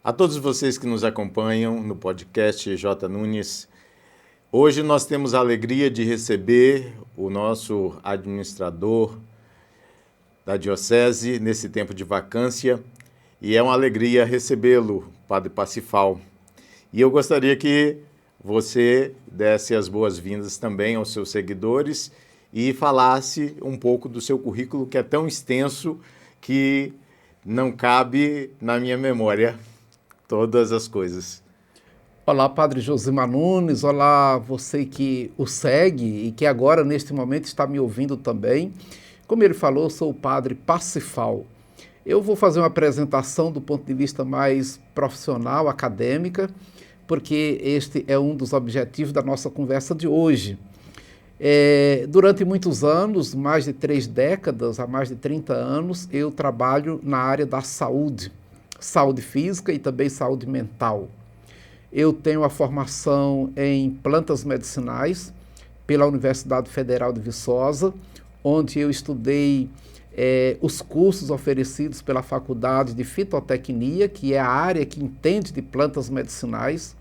A todos vocês que nos acompanham no podcast J. Nunes, hoje nós temos a alegria de receber o nosso administrador da Diocese nesse tempo de vacância e é uma alegria recebê-lo, Padre Pacifal. E eu gostaria que você desse as boas-vindas também aos seus seguidores e falasse um pouco do seu currículo, que é tão extenso que não cabe na minha memória todas as coisas. Olá, Padre Josimar Nunes, olá você que o segue e que agora, neste momento, está me ouvindo também. Como ele falou, eu sou o Padre Pacifal. Eu vou fazer uma apresentação do ponto de vista mais profissional, acadêmica, porque este é um dos objetivos da nossa conversa de hoje. Durante muitos anos, mais de 3 décadas, há mais de 30 anos, eu trabalho na área da saúde física e também saúde mental. Eu tenho a formação em plantas medicinais pela Universidade Federal de Viçosa, onde eu estudei os cursos oferecidos pela Faculdade de Fitotecnia, que é a área que entende de plantas medicinais.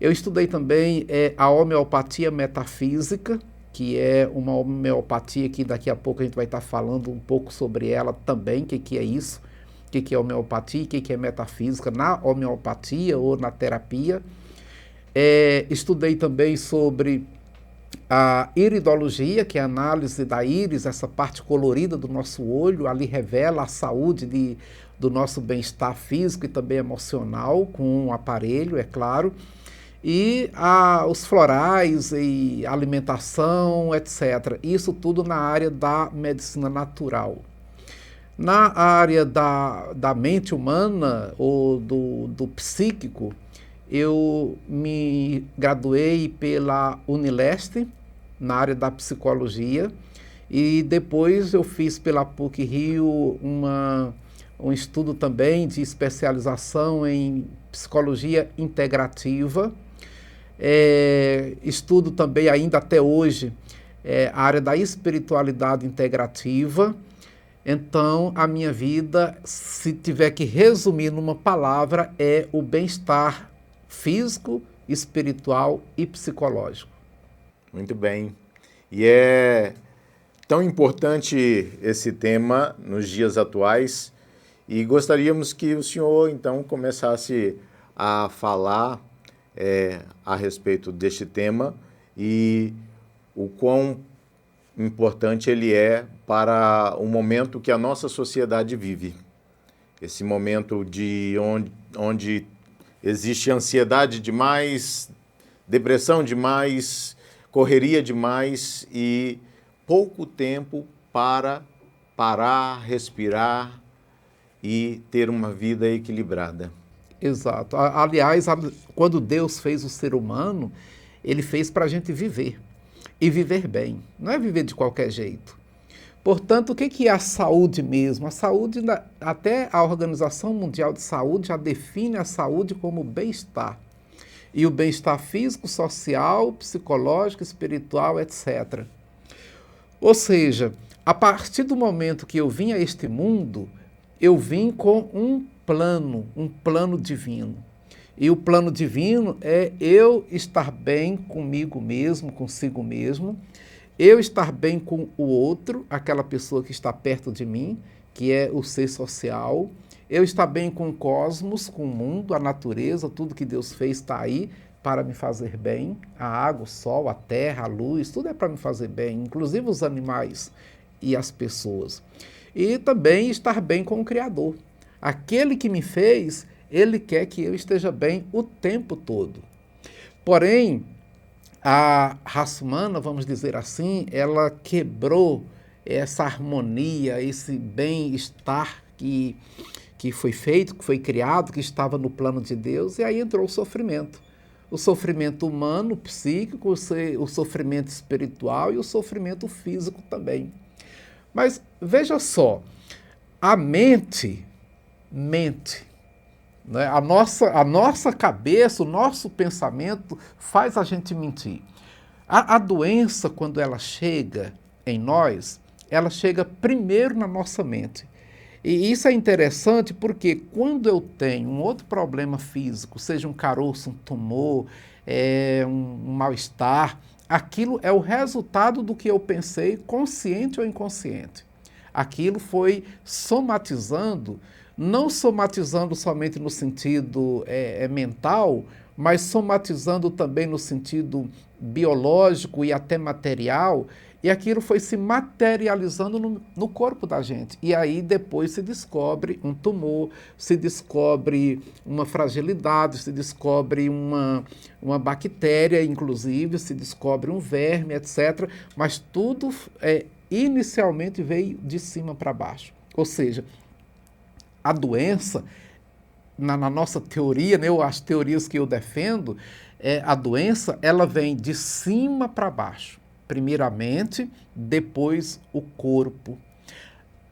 Eu estudei também a homeopatia metafísica, que é uma homeopatia que daqui a pouco a gente vai estar falando um pouco sobre ela também, o que é isso, o que é homeopatia, o que é metafísica na homeopatia ou na terapia. Estudei também sobre a iridologia, que é a análise da íris, essa parte colorida do nosso olho, ali revela a saúde do nosso bem-estar físico e também emocional, com um aparelho, é claro. E os florais e alimentação, etc. Isso tudo na área da medicina natural. Na área da mente humana ou do psíquico, eu me graduei pela Unileste, na área da psicologia, e depois eu fiz pela PUC-Rio um estudo também de especialização em psicologia integrativa. Estudo também ainda até hoje a área da espiritualidade integrativa. Então, a minha vida, se tiver que resumir numa palavra, é o bem-estar físico, espiritual e psicológico. Muito bem. E é tão importante esse tema nos dias atuais e gostaríamos que o senhor, então, começasse a falar a respeito deste tema e o quão importante ele é para o momento que a nossa sociedade vive. Esse momento onde existe ansiedade demais, depressão demais, correria demais e pouco tempo para parar, respirar e ter uma vida equilibrada. Exato. Aliás, quando Deus fez o ser humano, ele fez para a gente viver. E viver bem. Não é viver de qualquer jeito. Portanto, o que é a saúde mesmo? A saúde, até a Organização Mundial de Saúde já define a saúde como bem-estar. E o bem-estar físico, social, psicológico, espiritual, etc. Ou seja, a partir do momento que eu vim a este mundo, eu vim com um plano divino. E o plano divino é eu estar bem comigo mesmo, consigo mesmo, eu estar bem com o outro, aquela pessoa que está perto de mim, que é o ser social, eu estar bem com o cosmos, com o mundo, a natureza, tudo que Deus fez está aí para me fazer bem, a água, o sol, a terra, a luz, tudo é para me fazer bem, inclusive os animais e as pessoas. E também estar bem com o Criador. Aquele que me fez, ele quer que eu esteja bem o tempo todo. Porém, a raça humana, vamos dizer assim, ela quebrou essa harmonia, esse bem-estar que foi feito, que foi criado, que estava no plano de Deus, e aí entrou o sofrimento. O sofrimento humano, psíquico, o sofrimento espiritual e o sofrimento físico também. Mas veja só, a mente, né? A nossa cabeça, o nosso pensamento faz a gente mentir. A doença, quando ela chega em nós, ela chega primeiro na nossa mente. E isso é interessante porque quando eu tenho um outro problema físico, seja um caroço, um tumor, um mal-estar, aquilo é o resultado do que eu pensei, consciente ou inconsciente. Aquilo foi somatizando, não somatizando somente no sentido mental, mas somatizando também no sentido biológico e até material, e aquilo foi se materializando no corpo da gente. E aí depois se descobre um tumor, se descobre uma fragilidade, se descobre uma bactéria, inclusive, se descobre um verme, etc. Mas tudo inicialmente veio de cima para baixo. Ou seja, a doença, na nossa teoria, né, as teorias que eu defendo, a doença ela vem de cima para baixo. Primeiramente, depois o corpo.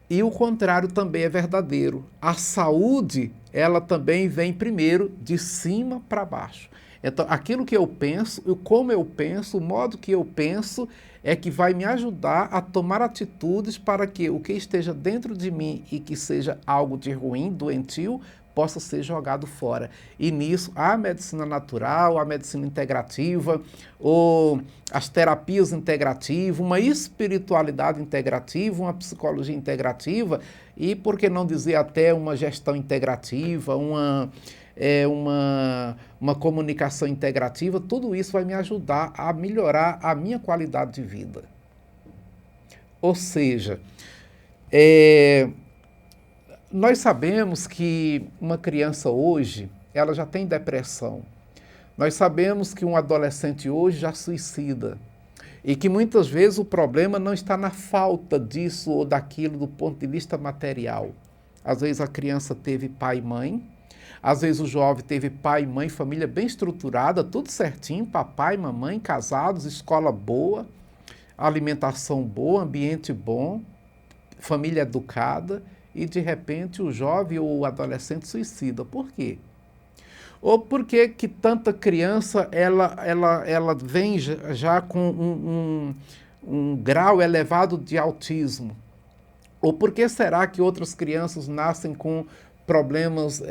E o contrário também é verdadeiro. A saúde, ela também vem primeiro de cima para baixo. Então, aquilo que eu penso, como eu penso, o modo que eu penso, é que vai me ajudar a tomar atitudes para que o que esteja dentro de mim e que seja algo de ruim, doentio, possa ser jogado fora. E nisso, a medicina natural, a medicina integrativa, ou as terapias integrativas, uma espiritualidade integrativa, uma psicologia integrativa e, por que não dizer até uma gestão integrativa, uma comunicação integrativa, tudo isso vai me ajudar a melhorar a minha qualidade de vida. Ou seja, nós sabemos que uma criança hoje, ela já tem depressão. Nós sabemos que um adolescente hoje já suicida. E que muitas vezes o problema não está na falta disso ou daquilo do ponto de vista material. Às vezes a criança teve pai e mãe, às vezes o jovem teve pai e mãe, família bem estruturada, tudo certinho, papai, mamãe, casados, escola boa, alimentação boa, ambiente bom, família educada, e de repente o jovem ou o adolescente suicida. Por quê? Ou por que tanta criança ela vem já com um grau elevado de autismo? Ou por que será que outras crianças nascem com problemas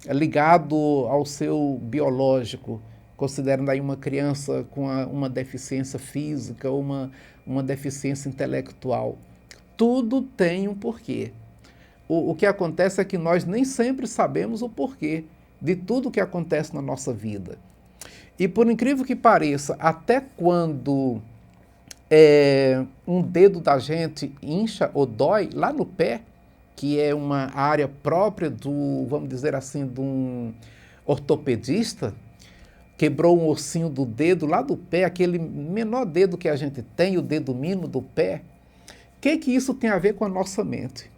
ligados ao seu biológico, considerando aí uma criança com uma deficiência física ou uma deficiência intelectual? Tudo tem um porquê. O que acontece é que nós nem sempre sabemos o porquê de tudo que acontece na nossa vida. E por incrível que pareça, até quando um dedo da gente incha ou dói lá no pé, que é uma área própria do, vamos dizer assim, de um ortopedista, quebrou um ossinho do dedo lá do pé, aquele menor dedo que a gente tem, o dedo mínimo do pé. O que isso tem a ver com a nossa mente?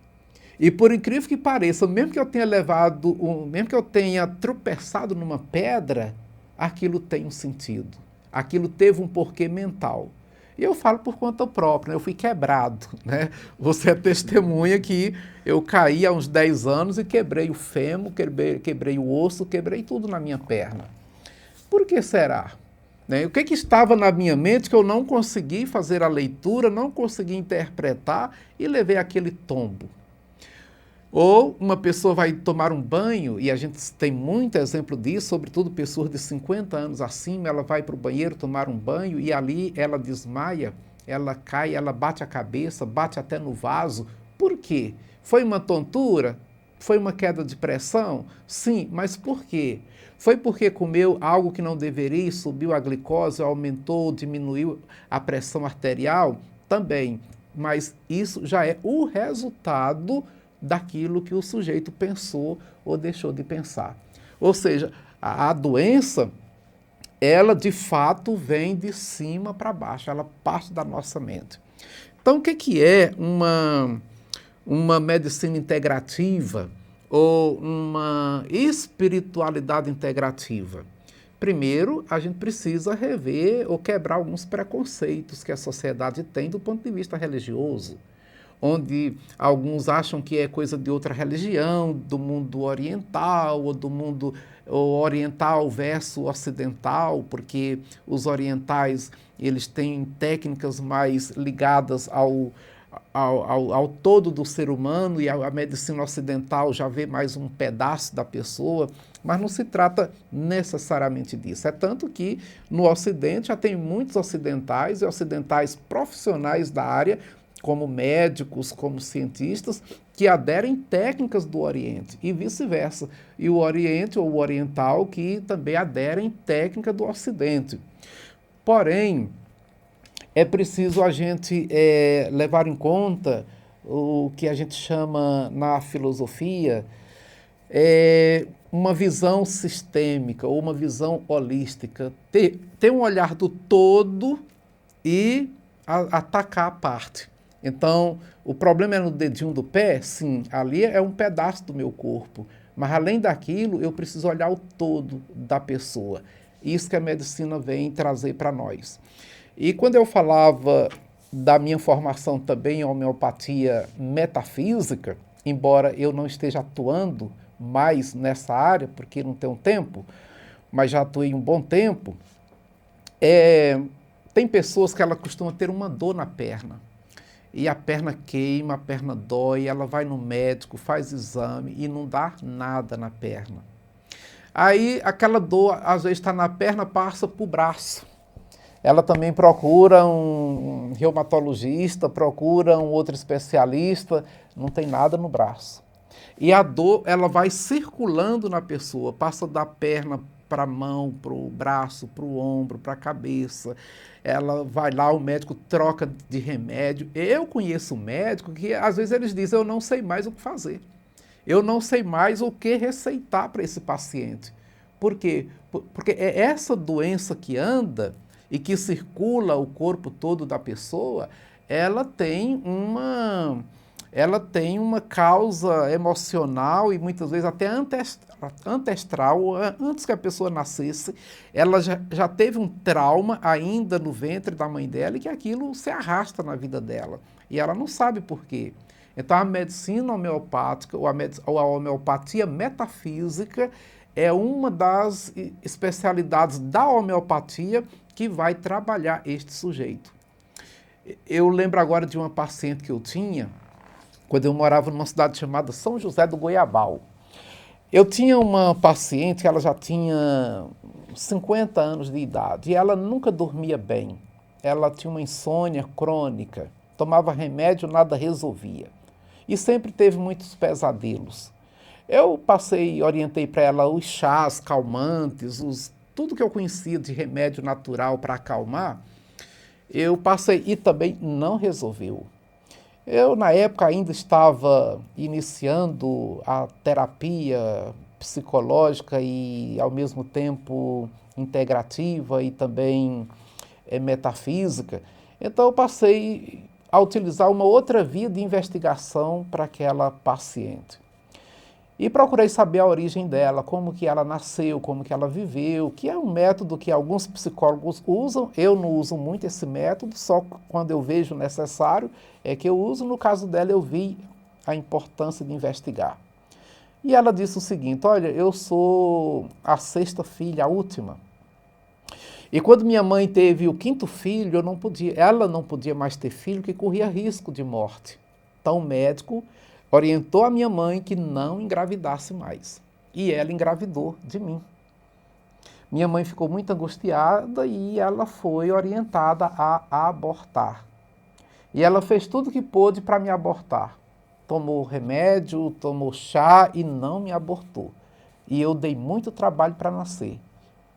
E por incrível que pareça, mesmo que eu tenha mesmo que eu tenha tropeçado numa pedra, aquilo tem um sentido. Aquilo teve um porquê mental. E eu falo por conta própria, né? Eu fui quebrado, né? Você é testemunha que eu caí há uns 10 anos e quebrei o fêmur, quebrei o osso, quebrei tudo na minha perna. Por que será? Né? O que estava na minha mente que eu não consegui fazer a leitura, não consegui interpretar e levei aquele tombo? Ou uma pessoa vai tomar um banho, e a gente tem muito exemplo disso, sobretudo pessoas de 50 anos acima, ela vai para o banheiro tomar um banho e ali ela desmaia, ela cai, ela bate a cabeça, bate até no vaso. Por quê? Foi uma tontura? Foi uma queda de pressão? Sim, mas por quê? Foi porque comeu algo que não deveria, subiu a glicose, aumentou, diminuiu a pressão arterial? Também, mas isso já é o resultado daquilo que o sujeito pensou ou deixou de pensar. Ou seja, a doença, ela de fato vem de cima para baixo, ela parte da nossa mente. Então, o que é uma medicina integrativa ou uma espiritualidade integrativa? Primeiro, a gente precisa rever ou quebrar alguns preconceitos que a sociedade tem do ponto de vista religioso, onde alguns acham que é coisa de outra religião, do mundo oriental, ou do mundo oriental versus ocidental, porque os orientais eles têm técnicas mais ligadas ao todo do ser humano, e a medicina ocidental já vê mais um pedaço da pessoa, mas não se trata necessariamente disso. É tanto que no Ocidente já tem muitos ocidentais e ocidentais profissionais da área, como médicos, como cientistas, que aderem técnicas do Oriente e vice-versa. E o Oriente ou o oriental que também aderem técnica do Ocidente. Porém, é preciso a gente levar em conta o que a gente chama na filosofia uma visão sistêmica ou uma visão holística. Ter um olhar do todo e atacar a parte. Então, o problema é no dedinho do pé? Sim, ali é um pedaço do meu corpo. Mas, além daquilo, eu preciso olhar o todo da pessoa. Isso que a medicina vem trazer para nós. E quando eu falava da minha formação também em homeopatia metafísica, embora eu não esteja atuando mais nessa área, porque não tenho tempo, mas já atuei um bom tempo, tem pessoas que ela costuma ter uma dor na perna. E a perna queima, a perna dói, ela vai no médico, faz exame e não dá nada na perna. Aí aquela dor, às vezes está na perna, passa para o braço. Ela também procura um reumatologista, procura um outro especialista, não tem nada no braço. E a dor, ela vai circulando na pessoa, passa da perna para a mão, para o braço, para o ombro, para a cabeça. Ela vai lá, o médico troca de remédio. Eu conheço médico que às vezes eles dizem, eu não sei mais o que fazer. Eu não sei mais o que receitar para esse paciente. Por quê? Porque é essa doença que anda e que circula o corpo todo da pessoa, ela tem uma causa emocional e muitas vezes até ancestral. Antes que a pessoa nascesse, ela já teve um trauma ainda no ventre da mãe dela e que aquilo se arrasta na vida dela. E ela não sabe por quê. Então a medicina homeopática ou a homeopatia metafísica é uma das especialidades da homeopatia que vai trabalhar este sujeito. Eu lembro agora de uma paciente que eu tinha, quando eu morava numa cidade chamada São José do Goiabal. Eu tinha uma paciente, ela já tinha 50 anos de idade, e ela nunca dormia bem. Ela tinha uma insônia crônica, tomava remédio, nada resolvia. E sempre teve muitos pesadelos. Eu orientei para ela os chás calmantes, tudo que eu conhecia de remédio natural para acalmar, eu passei e também não resolveu. Eu, na época, ainda estava iniciando a terapia psicológica e, ao mesmo tempo, integrativa e também metafísica. Então, eu passei a utilizar uma outra via de investigação para aquela paciente. E procurei saber a origem dela, como que ela nasceu, como que ela viveu, que é um método que alguns psicólogos usam. Eu não uso muito esse método, só quando eu vejo necessário é que eu uso. No caso dela, eu vi a importância de investigar. E ela disse o seguinte, olha, eu sou a 6ª filha, a última. E quando minha mãe teve o 5º filho, ela não podia mais ter filho, que corria risco de morte. Então o médico orientou a minha mãe que não engravidasse mais. E ela engravidou de mim. Minha mãe ficou muito angustiada e ela foi orientada a abortar. E ela fez tudo o que pôde para me abortar. Tomou remédio, tomou chá e não me abortou. E eu dei muito trabalho para nascer.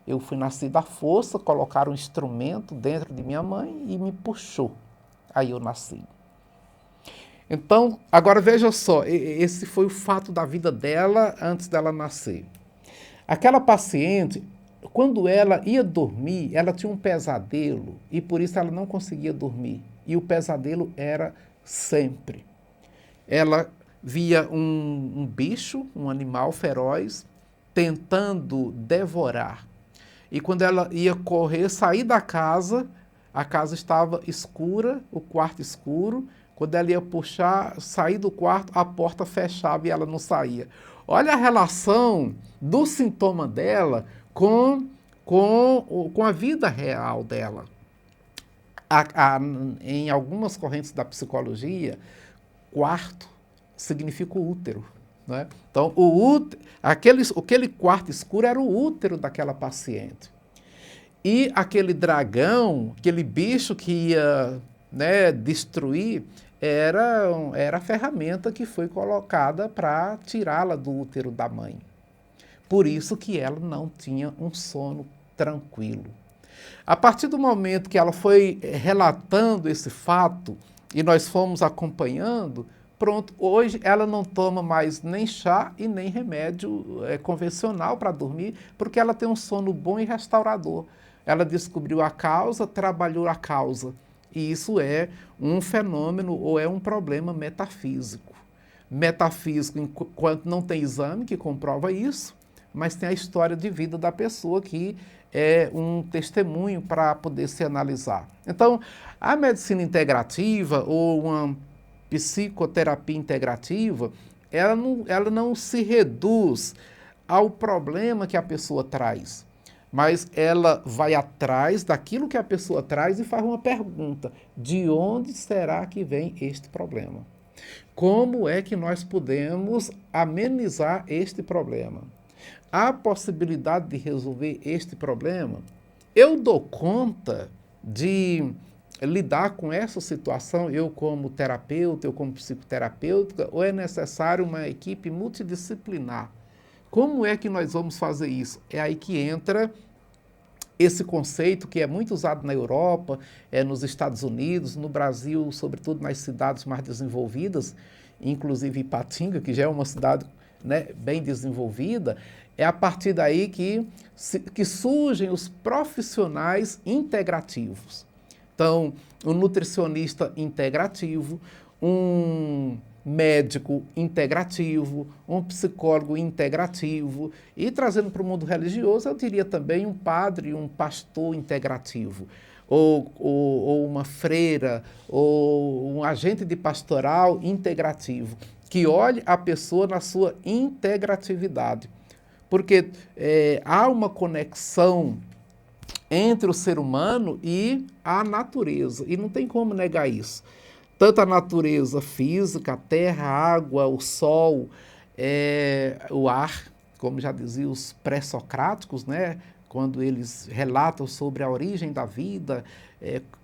Eu fui nascido à força, colocaram um instrumento dentro de minha mãe e me puxou. Aí eu nasci. Então, agora veja só, esse foi o fato da vida dela antes dela nascer. Aquela paciente, quando ela ia dormir, ela tinha um pesadelo e por isso ela não conseguia dormir. E o pesadelo era sempre. Ela via um bicho, um animal feroz, tentando devorar. E quando ela ia correr, sair da casa, a casa estava escura, o quarto escuro. Quando ela ia puxar, sair do quarto, a porta fechava e ela não saía. Olha a relação do sintoma dela com a vida real dela. Em algumas correntes da psicologia, quarto significa o útero. Né? Então, aquele quarto escuro era o útero daquela paciente. E aquele dragão, aquele bicho que ia, né, destruir, era a ferramenta que foi colocada para tirá-la do útero da mãe. Por isso que ela não tinha um sono tranquilo. A partir do momento que ela foi relatando esse fato e nós fomos acompanhando, pronto, hoje ela não toma mais nem chá e nem remédio convencional para dormir, porque ela tem um sono bom e restaurador. Ela descobriu a causa, trabalhou a causa. E isso é um fenômeno ou é um problema metafísico. Metafísico, enquanto não tem exame que comprova isso, mas tem a história de vida da pessoa que é um testemunho para poder se analisar. Então, a medicina integrativa ou uma psicoterapia integrativa, ela não se reduz ao problema que a pessoa traz, mas ela vai atrás daquilo que a pessoa traz e faz uma pergunta: de onde será que vem este problema? Como é que nós podemos amenizar este problema? Há possibilidade de resolver este problema? Eu dou conta de lidar com essa situação, eu como terapeuta, eu como psicoterapeuta, ou é necessário uma equipe multidisciplinar? Como é que nós vamos fazer isso? É aí que entra esse conceito que é muito usado na Europa, nos Estados Unidos, no Brasil, sobretudo nas cidades mais desenvolvidas, inclusive Ipatinga, que já é uma cidade, né, bem desenvolvida. É a partir daí que surgem os profissionais integrativos. Então, um nutricionista integrativo, um médico integrativo, um psicólogo integrativo, e trazendo para o mundo religioso, eu diria também um padre, um pastor integrativo, ou uma freira, ou um agente de pastoral integrativo, que olhe a pessoa na sua integratividade. Porque há uma conexão entre o ser humano e a natureza, e não tem como negar isso. Tanto a natureza física, a terra, a água, o sol, o ar, como já diziam os pré-socráticos, né? Quando eles relatam sobre a origem da vida,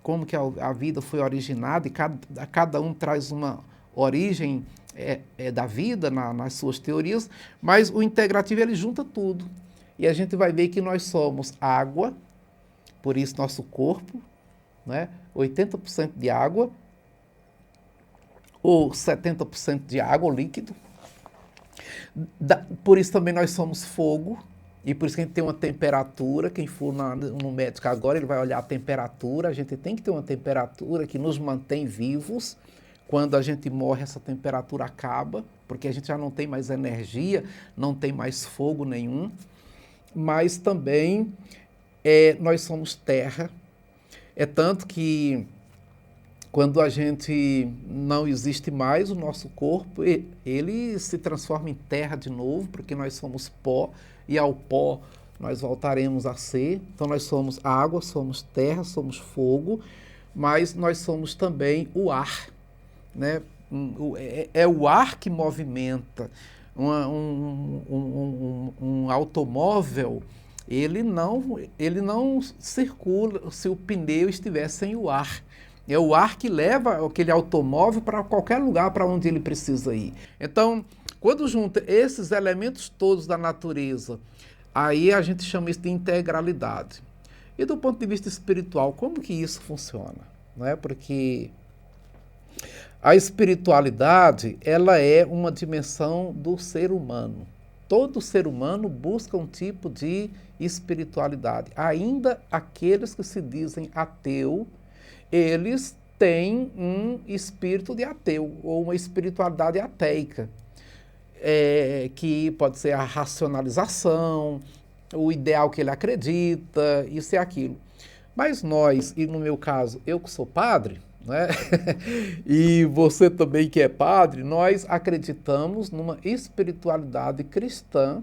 como que a vida foi originada, e cada um traz uma origem da vida nas suas teorias, mas o integrativo ele junta tudo. E a gente vai ver que nós somos água, por isso nosso corpo, né, 80% de água, ou 70% de água, líquido. Por isso também nós somos fogo, e por isso que a gente tem uma temperatura. Quem for no médico agora, ele vai olhar a temperatura. A gente tem que ter uma temperatura que nos mantém vivos. Quando a gente morre, essa temperatura acaba, porque a gente já não tem mais energia, não tem mais fogo nenhum. Mas também nós somos terra. É tanto que quando a gente não existe mais, o nosso corpo, ele se transforma em terra de novo, porque nós somos pó, e ao pó nós voltaremos a ser. Então nós somos água, somos terra, somos fogo, mas nós somos também o ar. Né? É o ar que movimenta. Um automóvel, ele não circula se o pneu estiver sem o ar. É o ar que leva aquele automóvel para qualquer lugar para onde ele precisa ir. Então, quando junta esses elementos todos da natureza, aí a gente chama isso de integralidade. E do ponto de vista espiritual, como que isso funciona? Não é? Porque a espiritualidade, ela é uma dimensão do ser humano. Todo ser humano busca um tipo de espiritualidade. Ainda aqueles que se dizem ateu, eles têm um espírito de ateu, ou uma espiritualidade ateica, que pode ser a racionalização, o ideal que ele acredita, isso e aquilo. Mas nós, e no meu caso, eu que sou padre, né? E você também que é padre, nós acreditamos numa espiritualidade cristã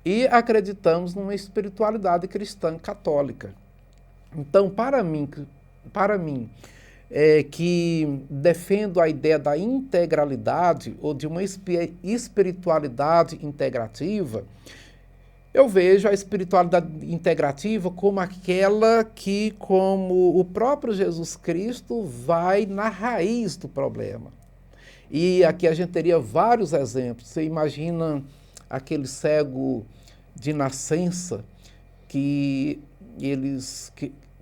e acreditamos numa espiritualidade cristã católica. Então, para mim, para mim, que defendo a ideia da integralidade ou de uma espiritualidade integrativa, eu vejo a espiritualidade integrativa como aquela que, como o próprio Jesus Cristo, vai na raiz do problema. E aqui a gente teria vários exemplos. Você imagina aquele cego de nascença que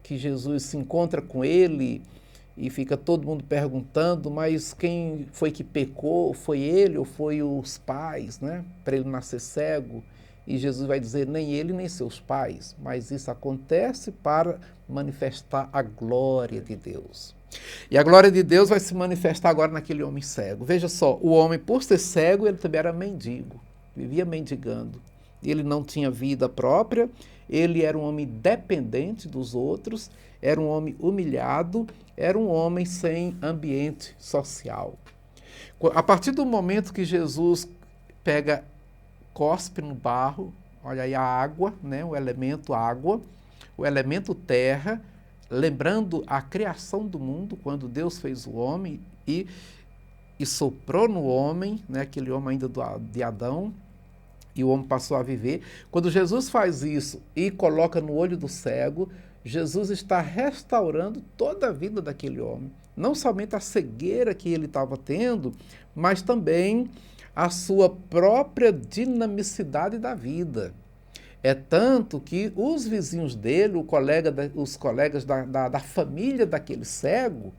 Jesus se encontra com ele e fica todo mundo perguntando, mas quem foi que pecou? Foi ele ou foi os pais, né? Para ele nascer cego. E Jesus vai dizer, nem ele nem seus pais, mas isso acontece para manifestar a glória de Deus. E a glória de Deus vai se manifestar agora naquele homem cego. Veja só, o homem, por ser cego, ele também era mendigo, vivia mendigando. Ele não tinha vida própria, ele era um homem dependente dos outros, era um homem humilhado, era um homem sem ambiente social. A partir do momento que Jesus cospe no barro, olha aí a água, né, o elemento água, o elemento terra, lembrando a criação do mundo, quando Deus fez o homem e soprou no homem, né, aquele homem ainda de Adão, e o homem passou a viver. Quando Jesus faz isso e coloca no olho do cego, Jesus está restaurando toda a vida daquele homem. Não somente a cegueira que ele estava tendo, mas também a sua própria dinamicidade da vida. É tanto que os vizinhos dele, os colegas da família daquele cego,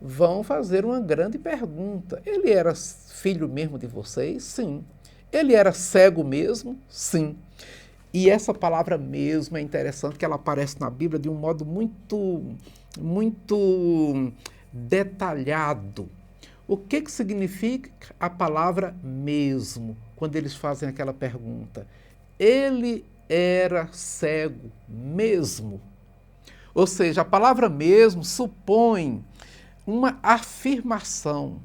vão fazer uma grande pergunta. Ele era filho mesmo de vocês? Sim. Ele era cego mesmo? Sim. E essa palavra mesmo é interessante, que ela aparece na Bíblia de um modo muito detalhado. O que significa a palavra mesmo, quando eles fazem aquela pergunta? Ele era cego mesmo. Ou seja, a palavra mesmo supõe uma afirmação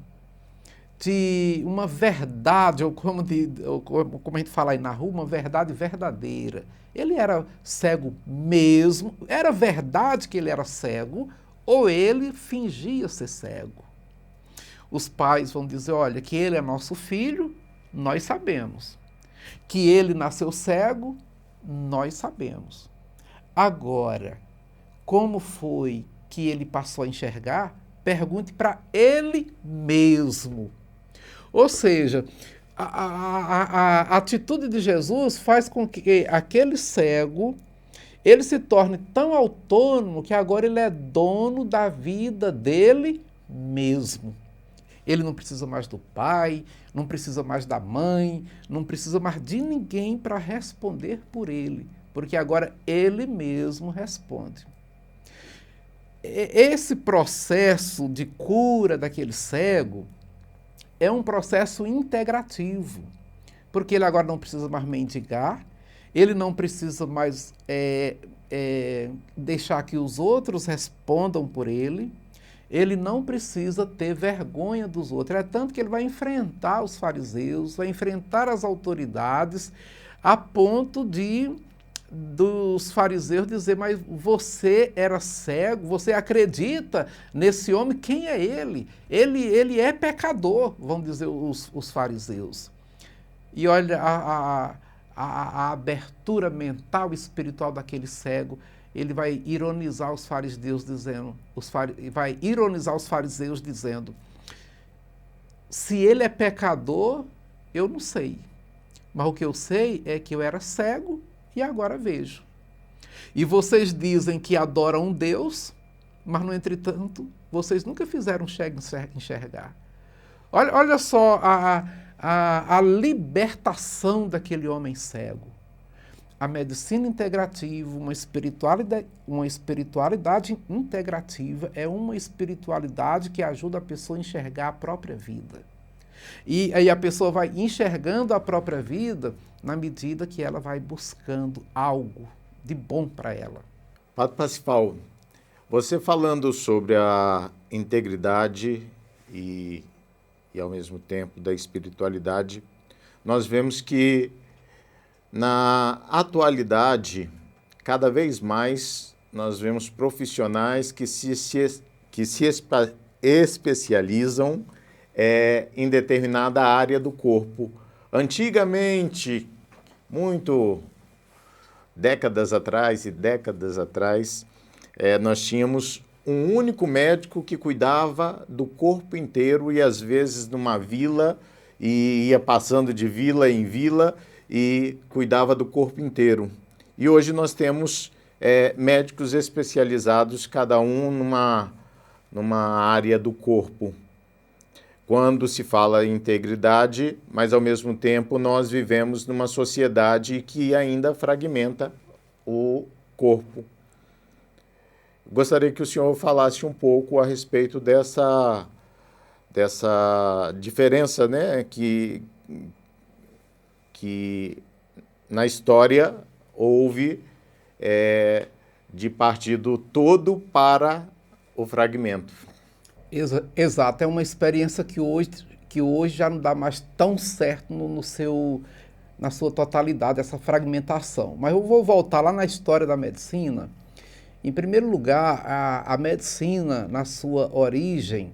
de uma verdade, ou como a gente fala aí na rua, uma verdade verdadeira. Ele era cego mesmo, era verdade que ele era cego, ou ele fingia ser cego. Os pais vão dizer, olha, que ele é nosso filho, nós sabemos. Que ele nasceu cego, nós sabemos. Agora, como foi que ele passou a enxergar? Pergunte para ele mesmo. Ou seja, a atitude de Jesus faz com que aquele cego, ele se torne tão autônomo que agora ele é dono da vida dele mesmo. Ele não precisa mais do pai, não precisa mais da mãe, não precisa mais de ninguém para responder por ele, porque agora ele mesmo responde. Esse processo de cura daquele cego é um processo integrativo, porque ele agora não precisa mais mendigar, ele não precisa mais deixar que os outros respondam por ele, ele não precisa ter vergonha dos outros. É tanto que ele vai enfrentar os fariseus, vai enfrentar as autoridades, a ponto dos fariseus dizer, mas você era cego, você acredita nesse homem, quem é ele? Ele é pecador, vão dizer os fariseus. E olha a abertura mental e espiritual daquele cego. Ele vai ironizar os fariseus dizendo, se ele é pecador, eu não sei. Mas o que eu sei é que eu era cego e agora vejo. E vocês dizem que adoram um Deus, mas, no entretanto, vocês nunca fizeram enxergar. Olha só a libertação daquele homem cego. A medicina integrativa, uma espiritualidade integrativa, é uma espiritualidade que ajuda a pessoa a enxergar a própria vida. E aí a pessoa vai enxergando a própria vida na medida que ela vai buscando algo de bom para ela. Padre Parsifal, você falando sobre a integridade e ao mesmo tempo da espiritualidade, nós vemos que na atualidade, cada vez mais nós vemos profissionais que se especializam em determinada área do corpo. Antigamente, muito décadas atrás, nós tínhamos um único médico que cuidava do corpo inteiro e às vezes numa vila e ia passando de vila em vila e cuidava do corpo inteiro. E hoje nós temos médicos especializados, cada um numa área do corpo. Quando se fala em integridade, mas ao mesmo tempo nós vivemos numa sociedade que ainda fragmenta o corpo. Gostaria que o senhor falasse um pouco a respeito dessa diferença, né, que na história houve de partir do todo para o fragmento. Exato, é uma experiência que hoje já não dá mais tão certo na sua totalidade, essa fragmentação. Mas eu vou voltar lá na história da medicina. Em primeiro lugar, a medicina, na sua origem,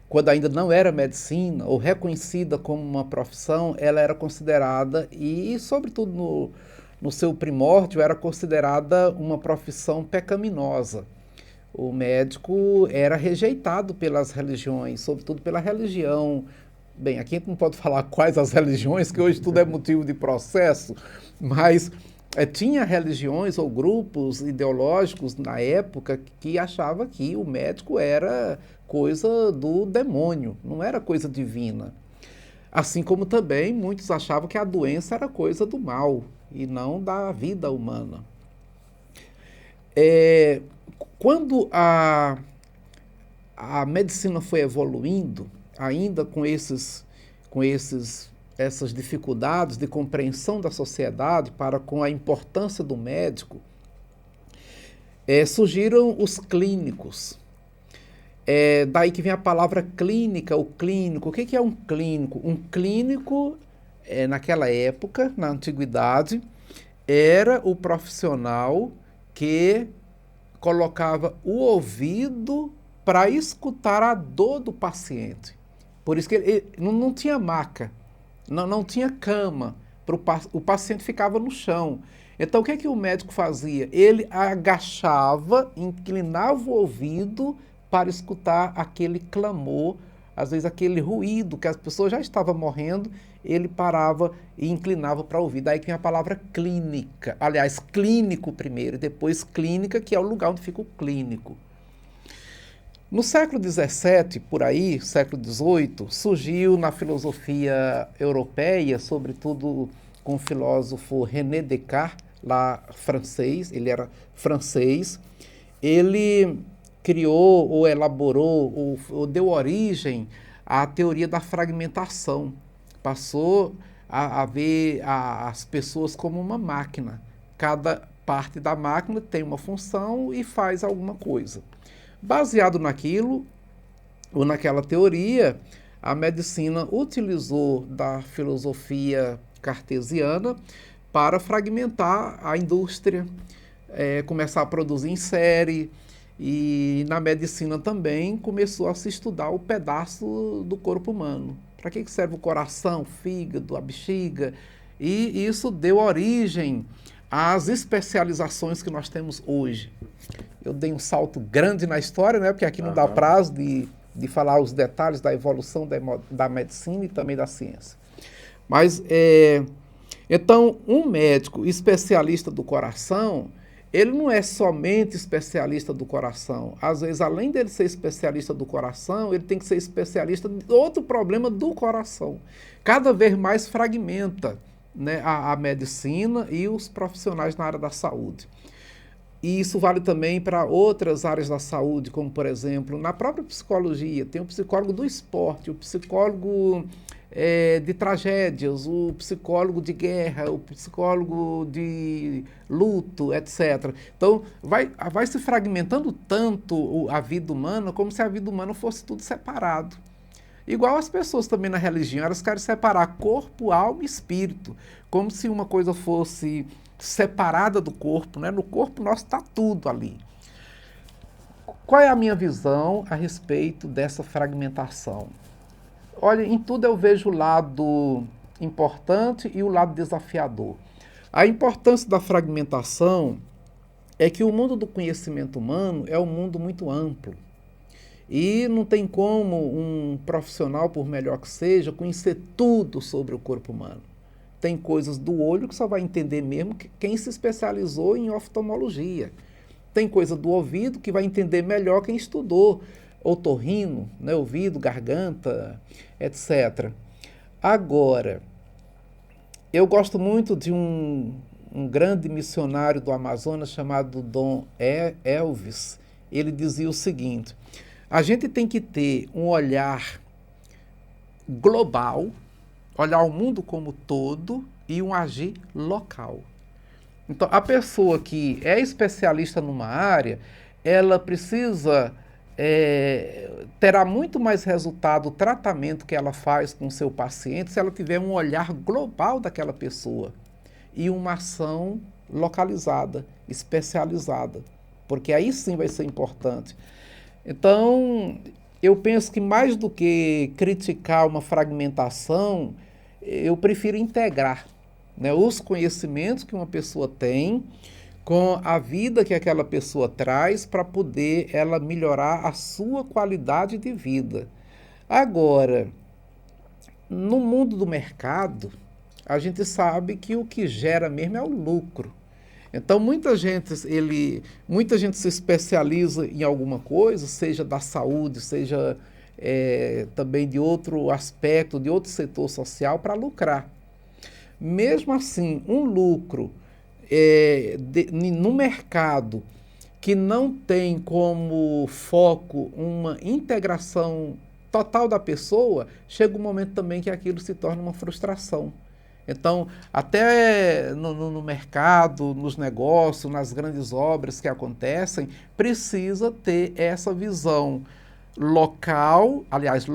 quando ainda não era medicina, ou reconhecida como uma profissão, ela era considerada, e sobretudo no seu primórdio, era considerada uma profissão pecaminosa. O médico era rejeitado pelas religiões, sobretudo pela religião. Bem, aqui a gente não pode falar quais as religiões, que hoje tudo é motivo de processo, mas tinha religiões ou grupos ideológicos na época que achavam que o médico era coisa do demônio, não era coisa divina. Assim como também muitos achavam que a doença era coisa do mal e não da vida humana. Quando a medicina foi evoluindo, ainda com essas dificuldades de compreensão da sociedade para com a importância do médico, surgiram os clínicos. Daí que vem a palavra clínica, o clínico. O que é um clínico? Um clínico, naquela época, na antiguidade, era o profissional que colocava o ouvido para escutar a dor do paciente. Por isso que ele não tinha maca, não tinha cama, o paciente ficava no chão. Então o que o médico fazia? Ele agachava, inclinava o ouvido para escutar aquele clamor, às vezes aquele ruído, que as pessoas já estavam morrendo, ele parava e inclinava para ouvir. Daí que vem a palavra clínica. Aliás, clínico primeiro, depois clínica, que é o lugar onde fica o clínico. No século XVII, por aí, século XVIII, surgiu na filosofia europeia, sobretudo com o filósofo René Descartes, lá francês, ele era francês, ele criou ou elaborou ou deu origem à teoria da fragmentação. Passou a ver as pessoas como uma máquina. Cada parte da máquina tem uma função e faz alguma coisa. Baseado naquilo, ou naquela teoria, a medicina utilizou da filosofia cartesiana para fragmentar a indústria, começar a produzir em série, e na medicina também começou a se estudar o pedaço do corpo humano. Para que serve o coração, o fígado, a bexiga? E isso deu origem às especializações que nós temos hoje. Eu dei um salto grande na história, né? Porque aqui não dá prazo de falar os detalhes da evolução da medicina e também da ciência. Mas, então, um médico especialista do coração, ele não é somente especialista do coração. Às vezes, além dele ser especialista do coração, ele tem que ser especialista de outro problema do coração. Cada vez mais fragmenta, né, a medicina e os profissionais na área da saúde. E isso vale também para outras áreas da saúde, como, por exemplo, na própria psicologia. Tem o psicólogo do esporte, o psicólogo de tragédias, o psicólogo de guerra, o psicólogo de luto, etc. Então, vai se fragmentando tanto a vida humana, como se a vida humana fosse tudo separado. Igual as pessoas também na religião, elas querem separar corpo, alma e espírito, como se uma coisa fosse separada do corpo, né? No corpo nosso está tudo ali. Qual é a minha visão a respeito dessa fragmentação? Olha, em tudo eu vejo o lado importante e o lado desafiador. A importância da fragmentação é que o mundo do conhecimento humano é um mundo muito amplo. E não tem como um profissional, por melhor que seja, conhecer tudo sobre o corpo humano. Tem coisas do olho que só vai entender mesmo quem se especializou em oftalmologia. Tem coisa do ouvido que vai entender melhor quem estudou otorrino, né, ouvido, garganta, etc. Agora, eu gosto muito de um grande missionário do Amazonas chamado Dom Elvis. Ele dizia o seguinte: a gente tem que ter um olhar global, olhar o mundo como todo e um agir local. Então, a pessoa que é especialista numa área, ela precisa, terá muito mais resultado o tratamento que ela faz com o seu paciente se ela tiver um olhar global daquela pessoa e uma ação localizada, especializada, porque aí sim vai ser importante. Então, eu penso que mais do que criticar uma fragmentação, eu prefiro integrar, né, os conhecimentos que uma pessoa tem com a vida que aquela pessoa traz para poder ela melhorar a sua qualidade de vida. Agora, no mundo do mercado, a gente sabe que o que gera mesmo é o lucro. Então, muita gente se especializa em alguma coisa, seja da saúde, seja também de outro aspecto, de outro setor social, para lucrar. Mesmo assim, um lucro no mercado que não tem como foco uma integração total da pessoa, chega um momento também que aquilo se torna uma frustração. Então, até no mercado, nos negócios, nas grandes obras que acontecem, precisa ter essa visão local, aliás,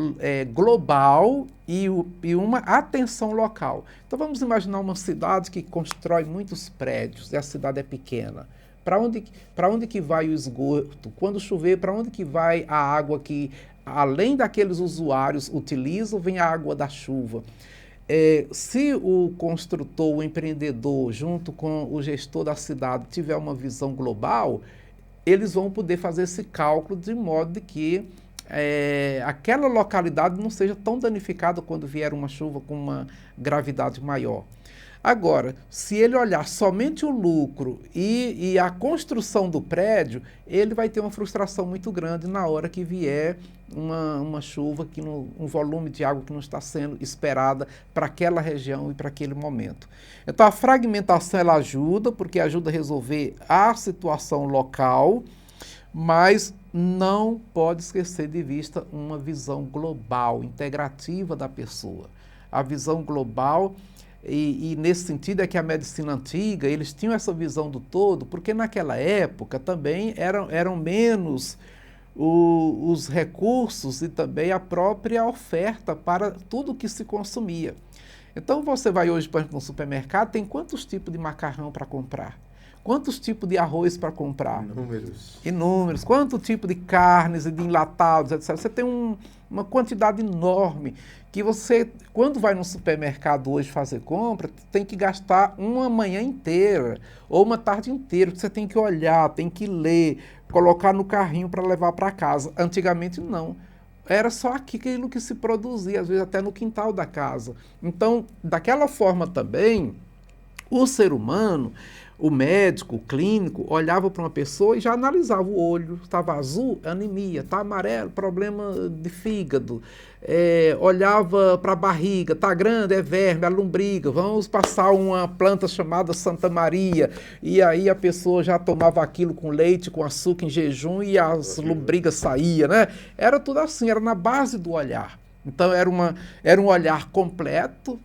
global e uma atenção local. Então, vamos imaginar uma cidade que constrói muitos prédios e a cidade é pequena. Para onde que vai o esgoto? Quando chover, para onde que vai a água que, além daqueles usuários utilizam, vem a água da chuva? Se o construtor, o empreendedor, junto com o gestor da cidade, tiver uma visão global, eles vão poder fazer esse cálculo de modo de que aquela localidade não seja tão danificada quando vier uma chuva com uma gravidade maior. Agora, se ele olhar somente o lucro e a construção do prédio, ele vai ter uma frustração muito grande na hora que vier uma chuva, um volume de água que não está sendo esperada para aquela região e para aquele momento. Então, a fragmentação ela ajuda, porque ajuda a resolver a situação local, mas não pode esquecer de vista uma visão global, integrativa da pessoa. A visão global, e nesse sentido é que a medicina antiga, eles tinham essa visão do todo, porque naquela época também eram menos os recursos e também a própria oferta para tudo que se consumia. Então você vai hoje, por exemplo, no supermercado, tem quantos tipos de macarrão para comprar? Quantos tipos de arroz para comprar? Inúmeros. Inúmeros. Quanto tipo de carnes e de enlatados, etc. Você tem uma quantidade enorme que você, quando vai no supermercado hoje fazer compra, tem que gastar uma manhã inteira ou uma tarde inteira. Você tem que olhar, tem que ler, colocar no carrinho para levar para casa. Antigamente não. Era só aquilo que se produzia, às vezes até no quintal da casa. Então, daquela forma também, o ser humano, o médico, o clínico, olhava para uma pessoa e já analisava o olho. Estava azul, anemia. Está amarelo, problema de fígado. Olhava para a barriga. Está grande, é verme, é lombriga. Vamos passar uma planta chamada Santa Maria. E aí a pessoa já tomava aquilo com leite, com açúcar em jejum e as lombrigas saíam, né? Era tudo assim, era na base do olhar. Então era um olhar completo.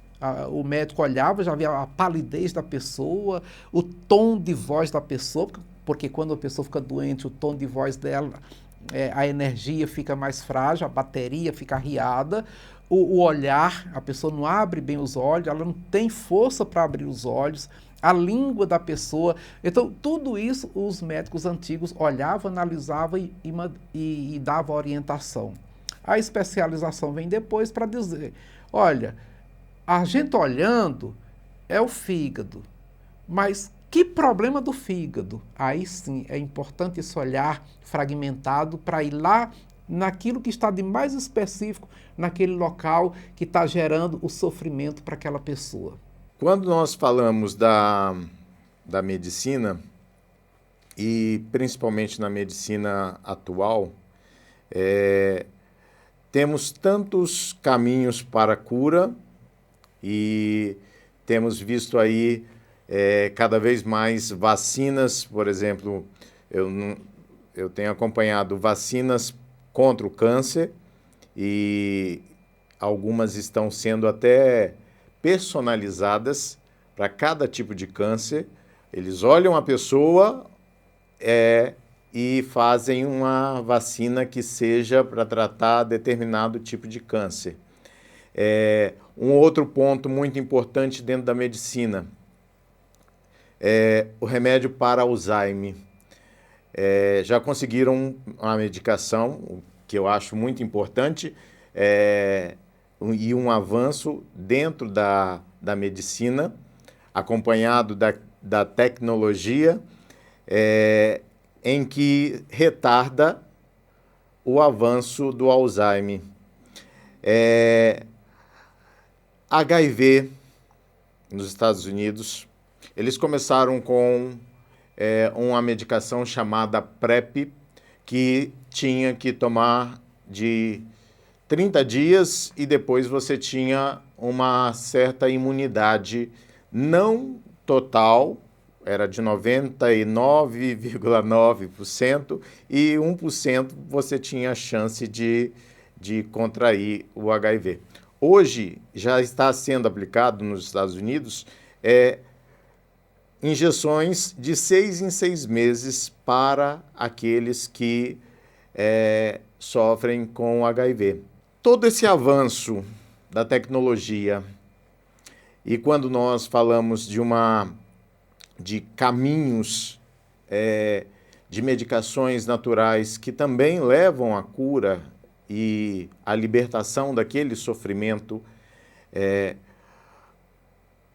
O médico olhava, já via a palidez da pessoa, o tom de voz da pessoa, porque quando a pessoa fica doente, o tom de voz dela a energia fica mais frágil, a bateria fica arriada, o olhar, a pessoa não abre bem os olhos, ela não tem força para abrir os olhos, a língua da pessoa. Então, tudo isso os médicos antigos olhavam, analisavam e davam orientação. A especialização vem depois para dizer, olha, a gente olhando é o fígado, mas que problema do fígado? Aí sim é importante esse olhar fragmentado para ir lá naquilo que está de mais específico, naquele local que está gerando o sofrimento para aquela pessoa. Quando nós falamos da medicina, e principalmente na medicina atual, temos tantos caminhos para a cura e temos visto aí cada vez mais vacinas. Por exemplo, eu tenho acompanhado vacinas contra o câncer e algumas estão sendo até personalizadas para cada tipo de câncer. Eles olham a pessoa e fazem uma vacina que seja para tratar determinado tipo de câncer. Um outro ponto muito importante dentro da medicina é o remédio para Alzheimer. Já conseguiram uma medicação, o que eu acho muito importante, e um avanço dentro da medicina, acompanhado da tecnologia, em que retarda o avanço do Alzheimer. HIV, nos Estados Unidos, eles começaram com uma medicação chamada PrEP, que tinha que tomar de 30 dias e depois você tinha uma certa imunidade não total, era de 99,9% e 1% você tinha a chance de contrair o HIV. Hoje já está sendo aplicado nos Estados Unidos injeções de 6 em 6 meses para aqueles que sofrem com HIV. Todo esse avanço da tecnologia, e quando nós falamos de caminhos de medicações naturais que também levam à cura e à libertação daquele sofrimento,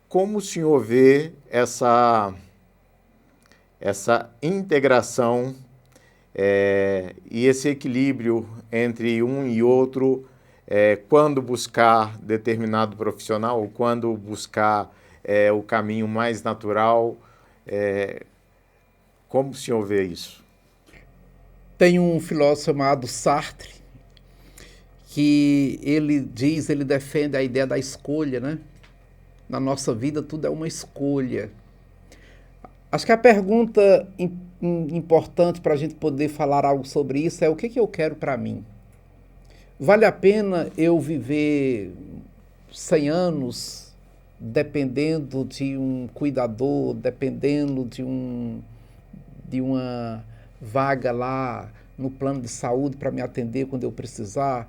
como o senhor vê essa integração e esse equilíbrio entre um e outro, quando buscar determinado profissional, ou quando buscar o caminho mais natural? Como o senhor vê isso? Tem um filósofo chamado Sartre, que ele defende a ideia da escolha, né? Na nossa vida tudo é uma escolha. Acho que a pergunta importante para a gente poder falar algo sobre isso é: o que eu quero para mim? Vale a pena eu viver 100 anos dependendo de um cuidador, dependendo de uma vaga lá no plano de saúde para me atender quando eu precisar?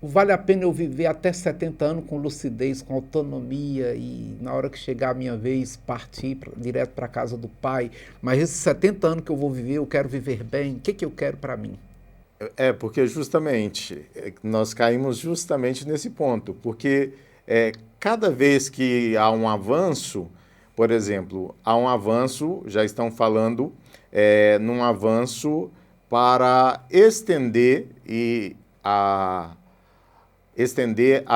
Vale a pena eu viver até 70 anos com lucidez, com autonomia e na hora que chegar a minha vez partir direto para a casa do pai? Mas esses 70 anos que eu vou viver, eu quero viver bem. O que eu quero para mim? Porque justamente nós caímos justamente nesse ponto, porque cada vez que há um avanço, por exemplo, há um avanço, já estão falando num avanço para estender a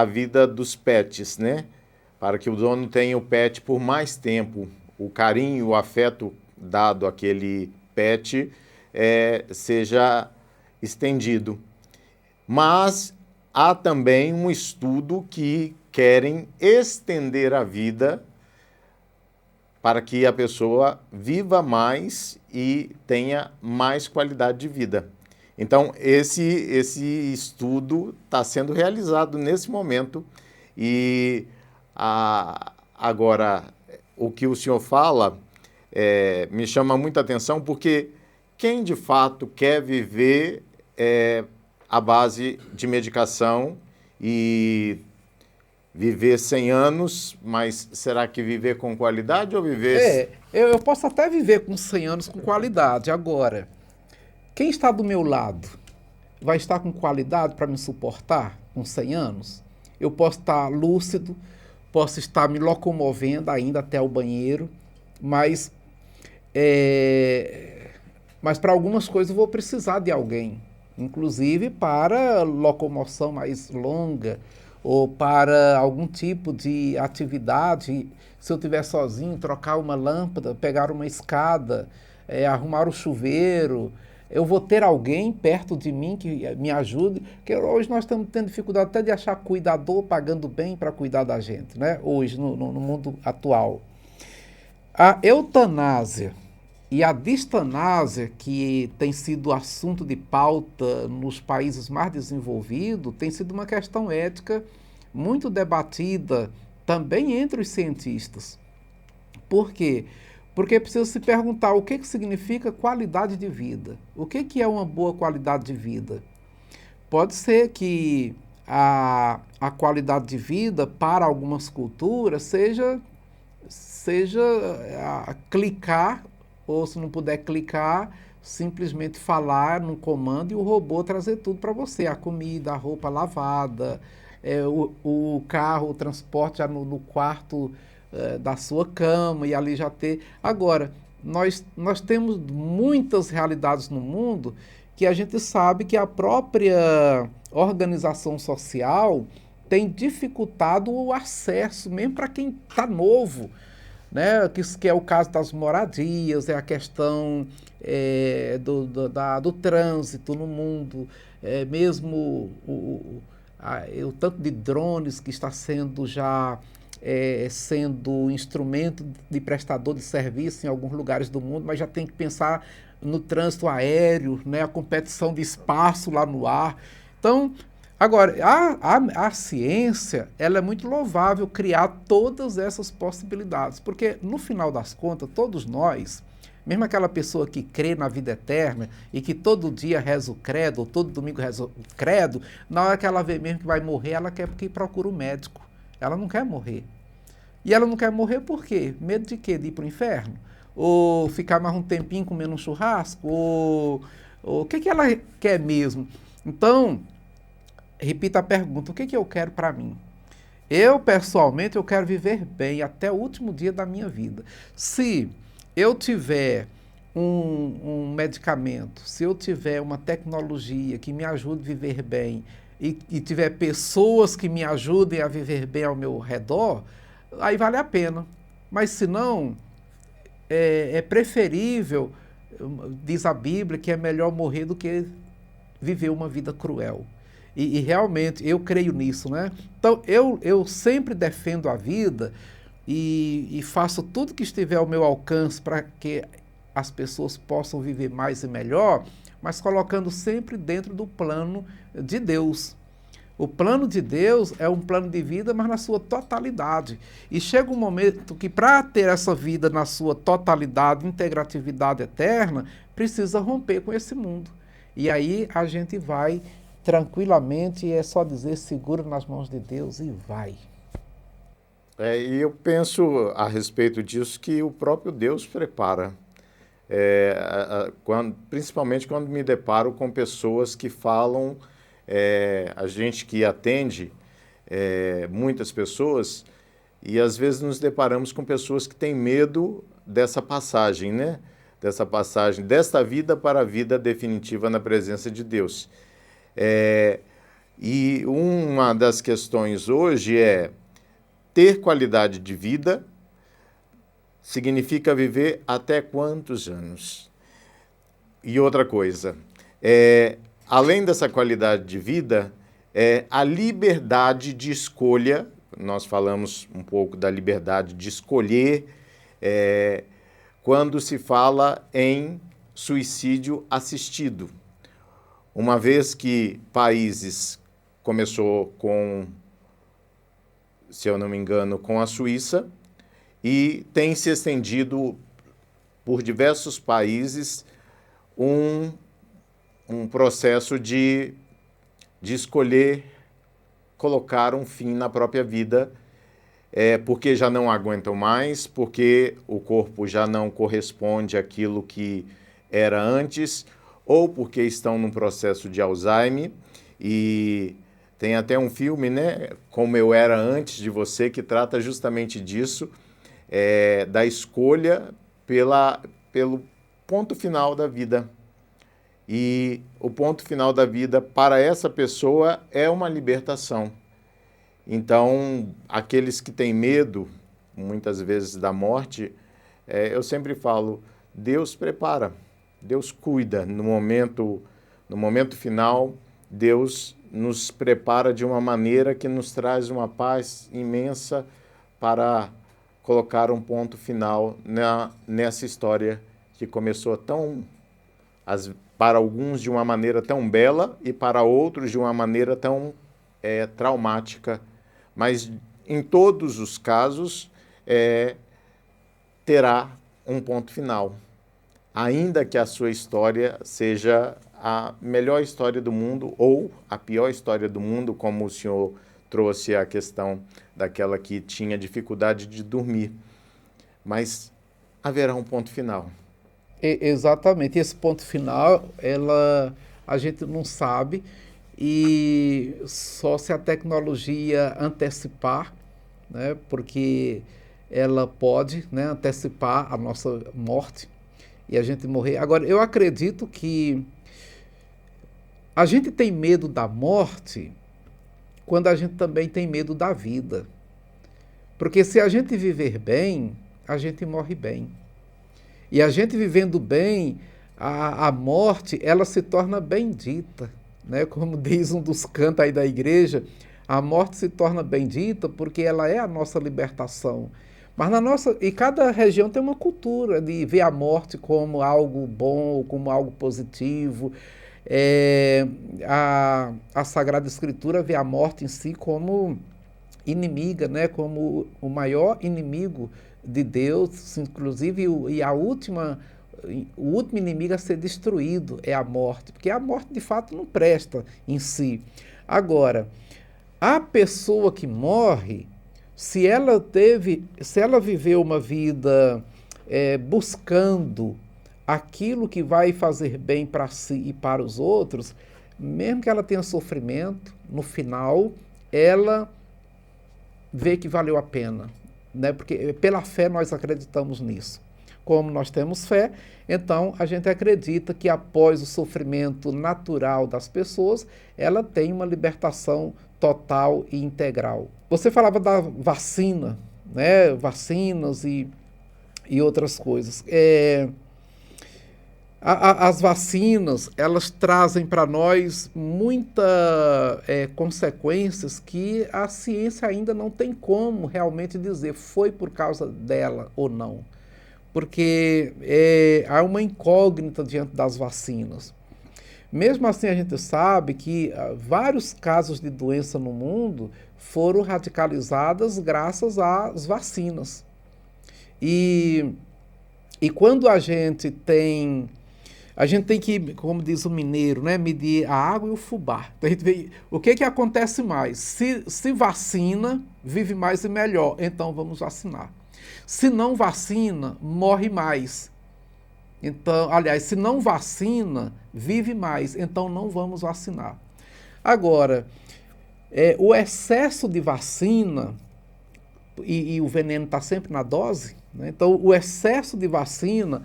vida dos pets, né? Para que o dono tenha o pet por mais tempo, o carinho, o afeto dado àquele pet seja estendido. Mas há também um estudo que querem estender a vida para que a pessoa viva mais e tenha mais qualidade de vida. Então, esse estudo está sendo realizado nesse momento e agora o que o senhor fala me chama muita atenção, porque quem de fato quer viver à base de medicação e viver 100 anos, mas será que viver com qualidade ou viver... Eu posso até viver com 100 anos com qualidade. Agora, quem está do meu lado vai estar com qualidade para me suportar com 100 anos? Eu posso estar lúcido, posso estar me locomovendo ainda até o banheiro, mas para algumas coisas eu vou precisar de alguém, inclusive para locomoção mais longa ou para algum tipo de atividade. Se eu estiver sozinho, trocar uma lâmpada, pegar uma escada, arrumar o chuveiro, eu vou ter alguém perto de mim que me ajude, porque hoje nós estamos tendo dificuldade até de achar cuidador pagando bem para cuidar da gente, né? Hoje, no mundo atual. A eutanásia e a distanásia, que tem sido assunto de pauta nos países mais desenvolvidos, tem sido uma questão ética muito debatida também entre os cientistas. Por quê? Porque precisa se perguntar o que significa qualidade de vida. O que é uma boa qualidade de vida? Pode ser que a qualidade de vida para algumas culturas seja clicar, ou se não puder clicar, simplesmente falar num comando e o robô trazer tudo para você. A comida, a roupa lavada, o carro, o transporte já no quarto da sua cama e ali já ter. Agora, nós temos muitas realidades no mundo que a gente sabe que a própria organização social tem dificultado o acesso, mesmo para quem está novo, né? Que é o caso das moradias, é a questão do trânsito no mundo, mesmo o tanto de drones que está sendo já sendo instrumento de prestador de serviço em alguns lugares do mundo, mas já tem que pensar no trânsito aéreo, né? A competição de espaço lá no ar. Então, agora, a ciência, ela é muito louvável criar todas essas possibilidades, porque no final das contas, todos nós, mesmo aquela pessoa que crê na vida eterna e que todo dia reza o credo, ou todo domingo reza o credo, na hora que ela vê mesmo que vai morrer, ela quer que procure um médico. Ela não quer morrer. E ela não quer morrer por quê? Medo de quê? De ir para o inferno? Ou ficar mais um tempinho comendo um churrasco? Ou o que ela quer mesmo? Então, repita a pergunta, o que eu quero para mim? Eu, pessoalmente, eu quero viver bem até o último dia da minha vida. Se eu tiver um medicamento, se eu tiver uma tecnologia que me ajude a viver bem e tiver pessoas que me ajudem a viver bem ao meu redor, aí vale a pena. Mas se não, é preferível, diz a Bíblia, que é melhor morrer do que viver uma vida cruel. E realmente eu creio nisso, né? Então eu sempre defendo a vida e faço tudo que estiver ao meu alcance para que as pessoas possam viver mais e melhor, mas colocando sempre dentro do plano de Deus. O plano de Deus é um plano de vida, mas na sua totalidade. E chega um momento que, para ter essa vida na sua totalidade, integratividade eterna, precisa romper com esse mundo. E aí a gente vai tranquilamente, é só dizer, segura nas mãos de Deus e vai. E eu penso a respeito disso que o próprio Deus prepara. Principalmente quando me deparo com pessoas que falam, a gente que atende muitas pessoas, e às vezes nos deparamos com pessoas que têm medo dessa passagem, né? Dessa passagem desta vida para a vida definitiva na presença de Deus. E uma das questões hoje é ter qualidade de vida significa viver até quantos anos? E outra coisa, além dessa qualidade de vida, a liberdade de escolha, nós falamos um pouco da liberdade de escolher, quando se fala em suicídio assistido. Uma vez que países começou com, se eu não me engano, com a Suíça, e tem se estendido por diversos países um processo de escolher colocar um fim na própria vida, porque já não aguentam mais, porque o corpo já não corresponde àquilo que era antes, ou porque estão num processo de Alzheimer. E tem até um filme, né, Como Eu Era Antes de Você, que trata justamente disso, da escolha pelo ponto final da vida. E o ponto final da vida para essa pessoa é uma libertação. Então, aqueles que têm medo, muitas vezes, da morte, eu sempre falo, Deus prepara, Deus cuida. No momento final, Deus nos prepara de uma maneira que nos traz uma paz imensa para colocar um ponto final nessa história que começou para alguns de uma maneira tão bela e para outros de uma maneira tão traumática. Mas em todos os casos terá um ponto final. Ainda que a sua história seja a melhor história do mundo ou a pior história do mundo, como o senhor trouxe a questão daquela que tinha dificuldade de dormir. Mas haverá um ponto final. Exatamente. Esse ponto final, a gente não sabe, e só se a tecnologia antecipar, né, porque ela pode, né, antecipar a nossa morte e a gente morrer. Agora, eu acredito que a gente tem medo da morte quando a gente também tem medo da vida. Porque se a gente viver bem, a gente morre bem. E a gente vivendo bem, a morte, ela se torna bendita, né? Como diz um dos cantos aí da igreja, a morte se torna bendita porque ela é a nossa libertação. Mas e cada região tem uma cultura de ver a morte como algo bom, como algo positivo. A Sagrada Escritura vê a morte em si como inimiga, né? Como o maior inimigo de Deus, inclusive, o último inimigo a ser destruído é a morte, porque a morte de fato não presta em si. Agora, a pessoa que morre, se ela viveu uma vida buscando aquilo que vai fazer bem para si e para os outros, mesmo que ela tenha sofrimento, no final, ela vê que valeu a pena, né? Porque pela fé nós acreditamos nisso. Como nós temos fé, então a gente acredita que após o sofrimento natural das pessoas, ela tem uma libertação total e integral. Você falava da vacina, né? Vacinas e outras coisas. As vacinas, elas trazem para nós muitas consequências que a ciência ainda não tem como realmente dizer foi por causa dela ou não. Porque há uma incógnita diante das vacinas. Mesmo assim, a gente sabe que vários casos de doença no mundo foram radicalizados graças às vacinas. E quando a gente tem que, como diz o mineiro, né, medir a água e o fubá. Então, a gente vê, o que acontece mais? Se vacina, vive mais e melhor, então vamos vacinar. Se não vacina, morre mais. Então, aliás, se não vacina, vive mais, então não vamos vacinar. Agora, o excesso de vacina, e o veneno está sempre na dose, né? Então o excesso de vacina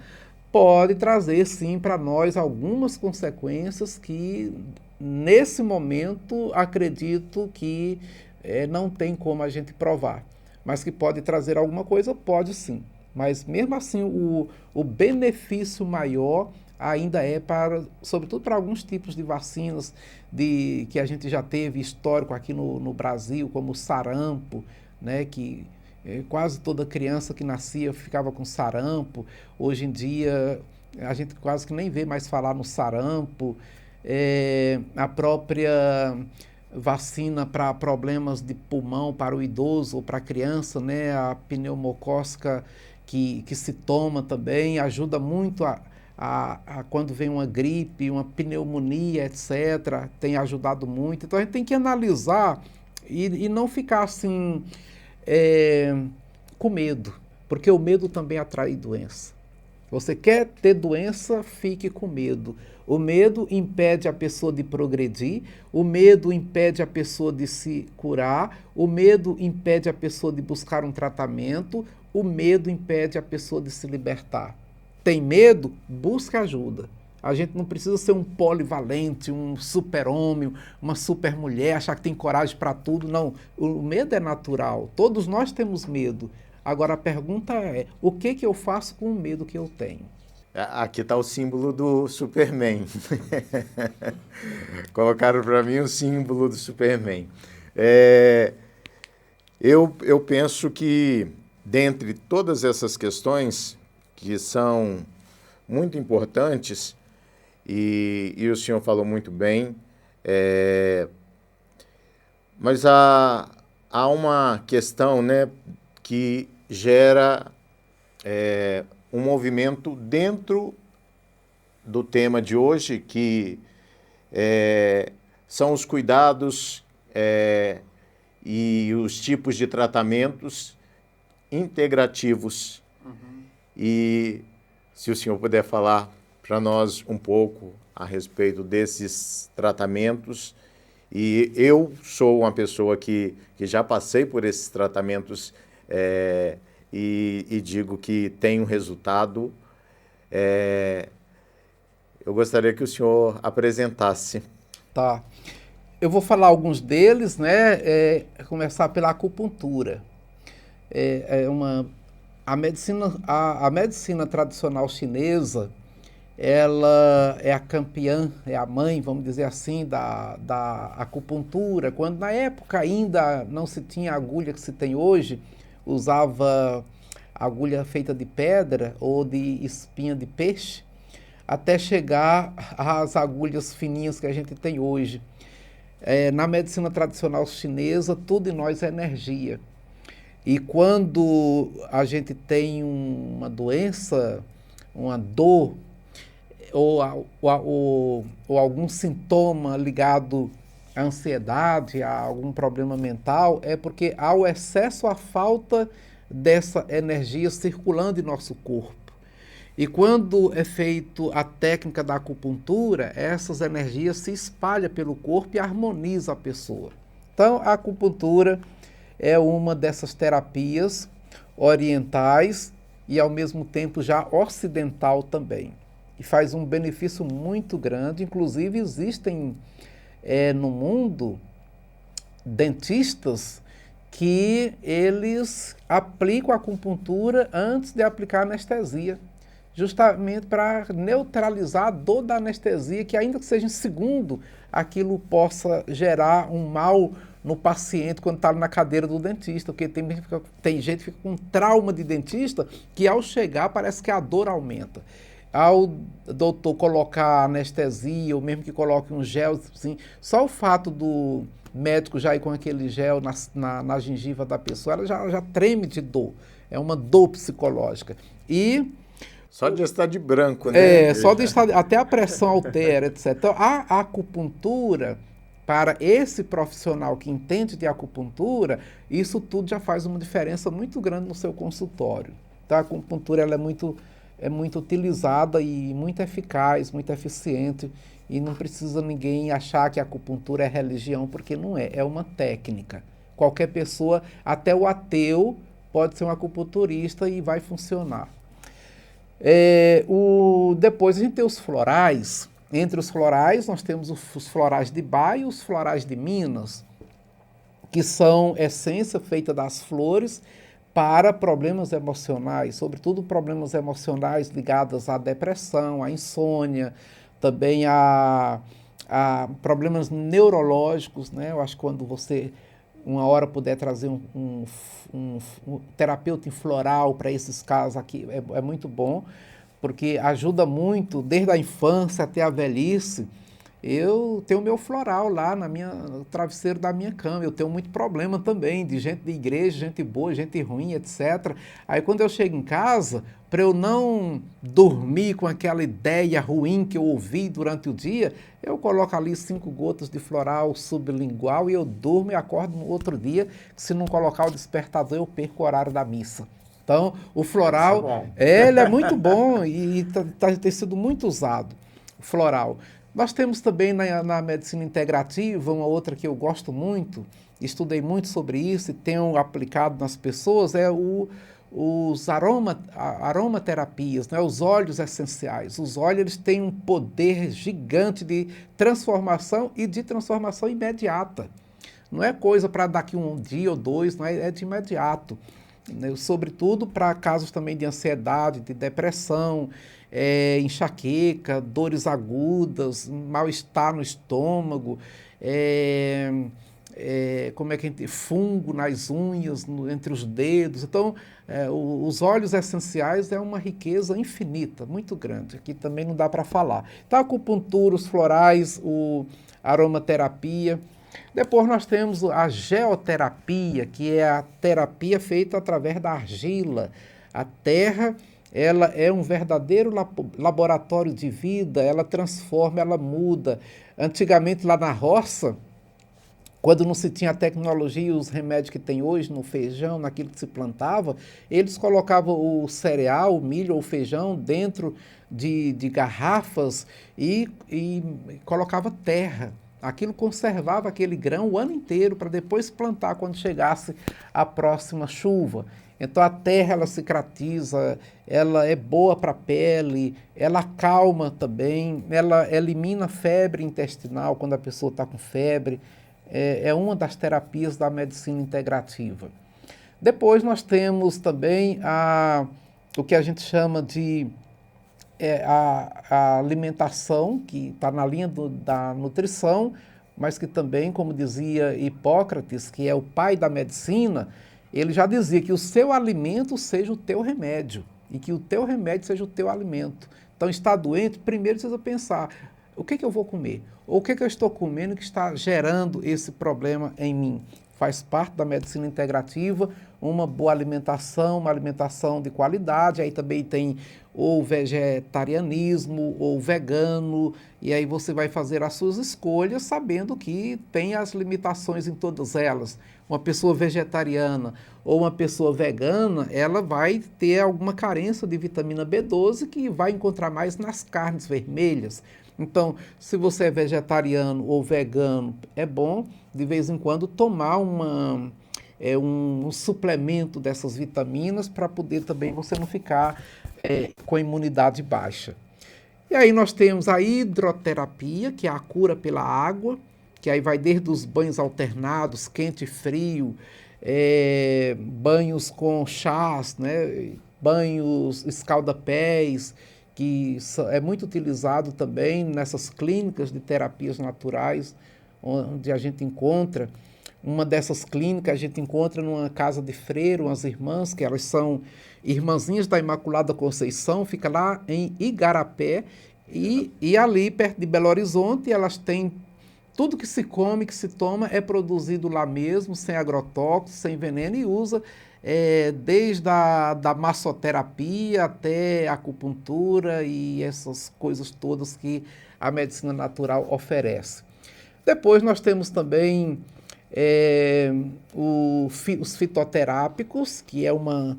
pode trazer, sim, para nós algumas consequências que, nesse momento, acredito que não tem como a gente provar. Mas que pode trazer alguma coisa, pode sim. Mas, mesmo assim, o benefício maior ainda sobretudo para alguns tipos de vacinas que a gente já teve histórico aqui no Brasil, como o sarampo, né, que quase toda criança que nascia ficava com sarampo. Hoje em dia, a gente quase que nem vê mais falar no sarampo. A própria vacina para problemas de pulmão para o idoso ou para a criança, né, a pneumocócica que se toma também, ajuda muito quando vem uma gripe, uma pneumonia, etc., tem ajudado muito. Então a gente tem que analisar e não ficar assim com medo, porque o medo também atrai doença. Você quer ter doença, fique com medo. O medo impede a pessoa de progredir, o medo impede a pessoa de se curar, o medo impede a pessoa de buscar um tratamento, o medo impede a pessoa de se libertar. Tem medo? Busca ajuda. A gente não precisa ser um polivalente, um super-homem, uma super-mulher, achar que tem coragem para tudo. Não, o medo é natural. Todos nós temos medo. Agora a pergunta é, o que eu faço com o medo que eu tenho? Aqui está o símbolo do Superman. Colocaram para mim o símbolo do Superman. Eu penso que, dentre todas essas questões, que são muito importantes, e o senhor falou muito bem, mas há uma questão, né, que gera um movimento dentro do tema de hoje, que são os cuidados e os tipos de tratamentos integrativos. Uhum. E se o senhor puder falar para nós um pouco a respeito desses tratamentos. E eu sou uma pessoa que já passei por esses tratamentos e digo que tem um resultado. Eu gostaria que o senhor apresentasse. Tá. Eu vou falar alguns deles, né? Começar pela acupuntura. A medicina tradicional chinesa, ela é a campeã, é a mãe, vamos dizer assim, da acupuntura. Quando na época ainda não se tinha a agulha que se tem hoje, usava agulha feita de pedra ou de espinha de peixe, até chegar às agulhas fininhas que a gente tem hoje. Na medicina tradicional chinesa, tudo em nós é energia. E quando a gente tem uma doença, uma dor, ou algum sintoma ligado à ansiedade, a algum problema mental, é porque há o excesso, a falta dessa energia circulando em nosso corpo. E quando é feita a técnica da acupuntura, essas energias se espalham pelo corpo e harmonizam a pessoa. Então, a acupuntura é uma dessas terapias orientais e, ao mesmo tempo, já ocidental também. E faz um benefício muito grande. Inclusive, existem no mundo dentistas que eles aplicam a acupuntura antes de aplicar a anestesia, justamente para neutralizar a dor da anestesia, que ainda que seja em segundo, aquilo possa gerar um mal no paciente quando está na cadeira do dentista, porque tem gente que fica com trauma de dentista, que ao chegar parece que a dor aumenta. Ao doutor colocar anestesia, ou mesmo que coloque um gel, assim, só o fato do médico já ir com aquele gel na gengiva da pessoa, ela já treme de dor. É uma dor psicológica. E só de estar de branco, né? Só de estar, até a pressão altera, etc. Então, a acupuntura, para esse profissional que entende de acupuntura, isso tudo já faz uma diferença muito grande no seu consultório. Então, a acupuntura ela é muito utilizada e muito eficaz, muito eficiente, e não precisa ninguém achar que a acupuntura é religião, porque não é, é uma técnica. Qualquer pessoa, até o ateu, pode ser um acupunturista e vai funcionar. Depois a gente tem os florais. Entre os florais, nós temos os florais de Bach e os florais de Minas, que são essência feita das flores para problemas emocionais, sobretudo problemas emocionais ligados à depressão, à insônia, também a problemas neurológicos, né? Eu acho que quando você, uma hora, puder trazer um terapeuta em floral para esses casos aqui, é muito bom, porque ajuda muito, desde a infância até a velhice. eu tenho o meu floral lá no travesseiro da minha cama. Eu tenho muito problema também de gente de igreja, gente boa, gente ruim, etc. Aí quando eu chego em casa, para eu não dormir com aquela ideia ruim que eu ouvi durante o dia, eu coloco ali 5 gotas de floral sublingual e eu durmo e acordo no outro dia, que se não colocar o despertador eu perco o horário da missa. Então, o floral, ele é muito bom e tem sido muito usado, o floral. Nós temos também na medicina integrativa, uma outra que eu gosto muito, estudei muito sobre isso e tenho aplicado nas pessoas, os aromaterapias, né? Os óleos essenciais. Os óleos eles têm um poder gigante de transformação e de transformação imediata. Não é coisa para daqui um dia ou dois, não é de imediato. Sobretudo para casos também de ansiedade, de depressão, enxaqueca, dores agudas, mal-estar no estômago, como é que a gente, fungo nas unhas, entre os dedos. Então, os óleos essenciais é uma riqueza infinita, muito grande. Aqui também não dá para falar. Então, a acupuntura, os florais, a aromaterapia. Depois nós temos a geoterapia, que é a terapia feita através da argila. A terra, ela é um verdadeiro laboratório de vida, ela transforma, ela muda. Antigamente, lá na roça, quando não se tinha a tecnologia e os remédios que tem hoje no feijão, naquilo que se plantava, eles colocavam o cereal, o milho ou o feijão dentro de garrafas e colocava terra. Aquilo conservava aquele grão o ano inteiro para depois plantar quando chegasse a próxima chuva. Então a terra ela cicatriza, ela é boa para a pele, ela acalma também, ela elimina febre intestinal quando a pessoa está com febre. É uma das terapias da medicina integrativa. Depois nós temos também o que a gente chama de a alimentação, que está na linha da nutrição, mas que também, como dizia Hipócrates, que é o pai da medicina, ele já dizia que o seu alimento seja o teu remédio e que o teu remédio seja o teu alimento. Então, está doente, primeiro precisa pensar, o que eu vou comer? Ou o que eu estou comendo que está gerando esse problema em mim? Faz parte da medicina integrativa, uma boa alimentação, uma alimentação de qualidade, aí também tem ou vegetarianismo ou vegano, e aí você vai fazer as suas escolhas sabendo que tem as limitações em todas elas. Uma pessoa vegetariana ou uma pessoa vegana, ela vai ter alguma carência de vitamina B12 que vai encontrar mais nas carnes vermelhas. Então, se você é vegetariano ou vegano, é bom de vez em quando tomar um suplemento dessas vitaminas para poder também você não ficar com a imunidade baixa. E aí nós temos a hidroterapia, que é a cura pela água, que aí vai desde os banhos alternados, quente e frio, banhos com chás, né, banhos escalda-pés, que é muito utilizado também nessas clínicas de terapias naturais, onde a gente encontra. Uma dessas clínicas a gente encontra numa casa de freira, umas irmãs, que elas são irmãzinhas da Imaculada Conceição, fica lá em Igarapé, e ali perto de Belo Horizonte, elas têm tudo que se come, que se toma, é produzido lá mesmo, sem agrotóxicos, sem veneno, e usa desde da massoterapia até a acupuntura e essas coisas todas que a medicina natural oferece. Depois nós temos também os fitoterápicos, que é uma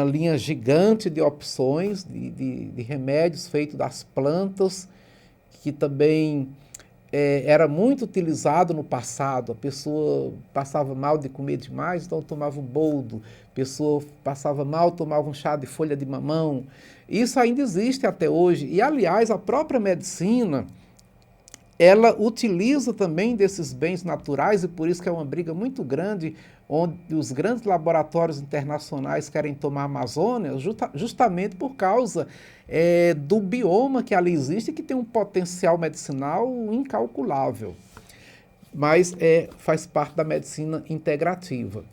linha gigante de opções de remédios feitos das plantas, que também era muito utilizado no passado. A pessoa passava mal de comer demais, então tomava um boldo. A pessoa passava mal, tomava um chá de folha de mamão. Isso ainda existe até hoje. E, aliás, a própria medicina, ela utiliza também desses bens naturais, e por isso que é uma briga muito grande, onde os grandes laboratórios internacionais querem tomar a Amazônia, justamente por causa do bioma que ali existe, que tem um potencial medicinal incalculável. Mas faz parte da medicina integrativa.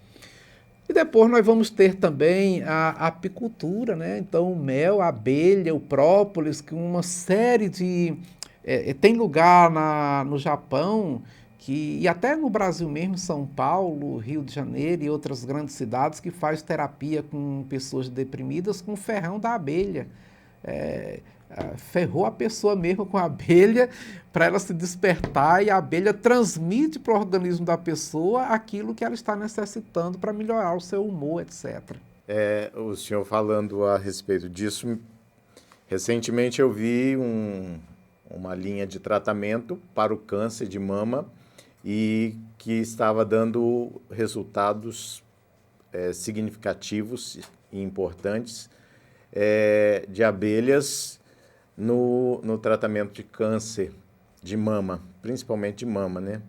E depois nós vamos ter também a apicultura, né? Então o mel, a abelha, o própolis, que uma série de Tem lugar no Japão e até no Brasil mesmo, São Paulo, Rio de Janeiro e outras grandes cidades, que faz terapia com pessoas deprimidas com o ferrão da abelha. É, Ferrou a pessoa mesmo com a abelha para ela se despertar, e a abelha transmite para o organismo da pessoa aquilo que ela está necessitando para melhorar o seu humor, etc. O senhor falando a respeito disso, recentemente eu vi uma linha de tratamento para o câncer de mama e que estava dando resultados significativos e importantes de abelhas no tratamento de câncer de mama, principalmente de mama, né?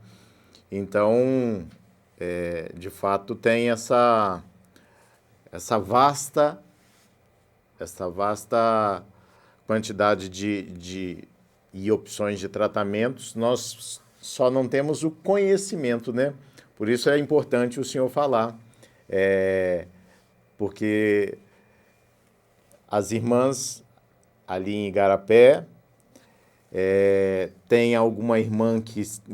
Então, de fato, tem essa vasta quantidade e opções de tratamentos. Nós só não temos o conhecimento, né? Por isso é importante o senhor falar, porque as irmãs ali em Igarapé, tem alguma irmã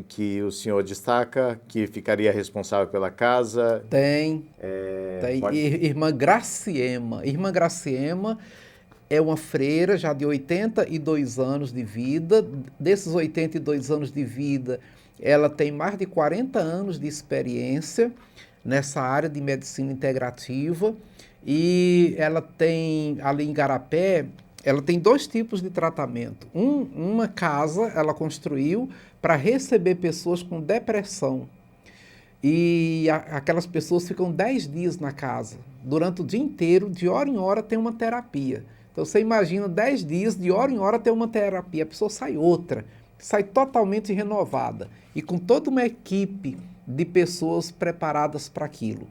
que o senhor destaca que ficaria responsável pela casa? Tem. Irmã Graciema. Irmã Graciema é uma freira já de 82 anos de vida. Desses 82 anos de vida, ela tem mais de 40 anos de experiência nessa área de medicina integrativa, e ela tem, ali em Igarapé, ela tem 2 tipos de tratamento. Uma casa ela construiu para receber pessoas com depressão. E aquelas pessoas ficam 10 dias na casa. Durante o dia inteiro, de hora em hora, tem uma terapia. Então você imagina 10 dias, de hora em hora, tem uma terapia. A pessoa sai outra, sai totalmente renovada e com toda uma equipe de pessoas preparadas para aquilo.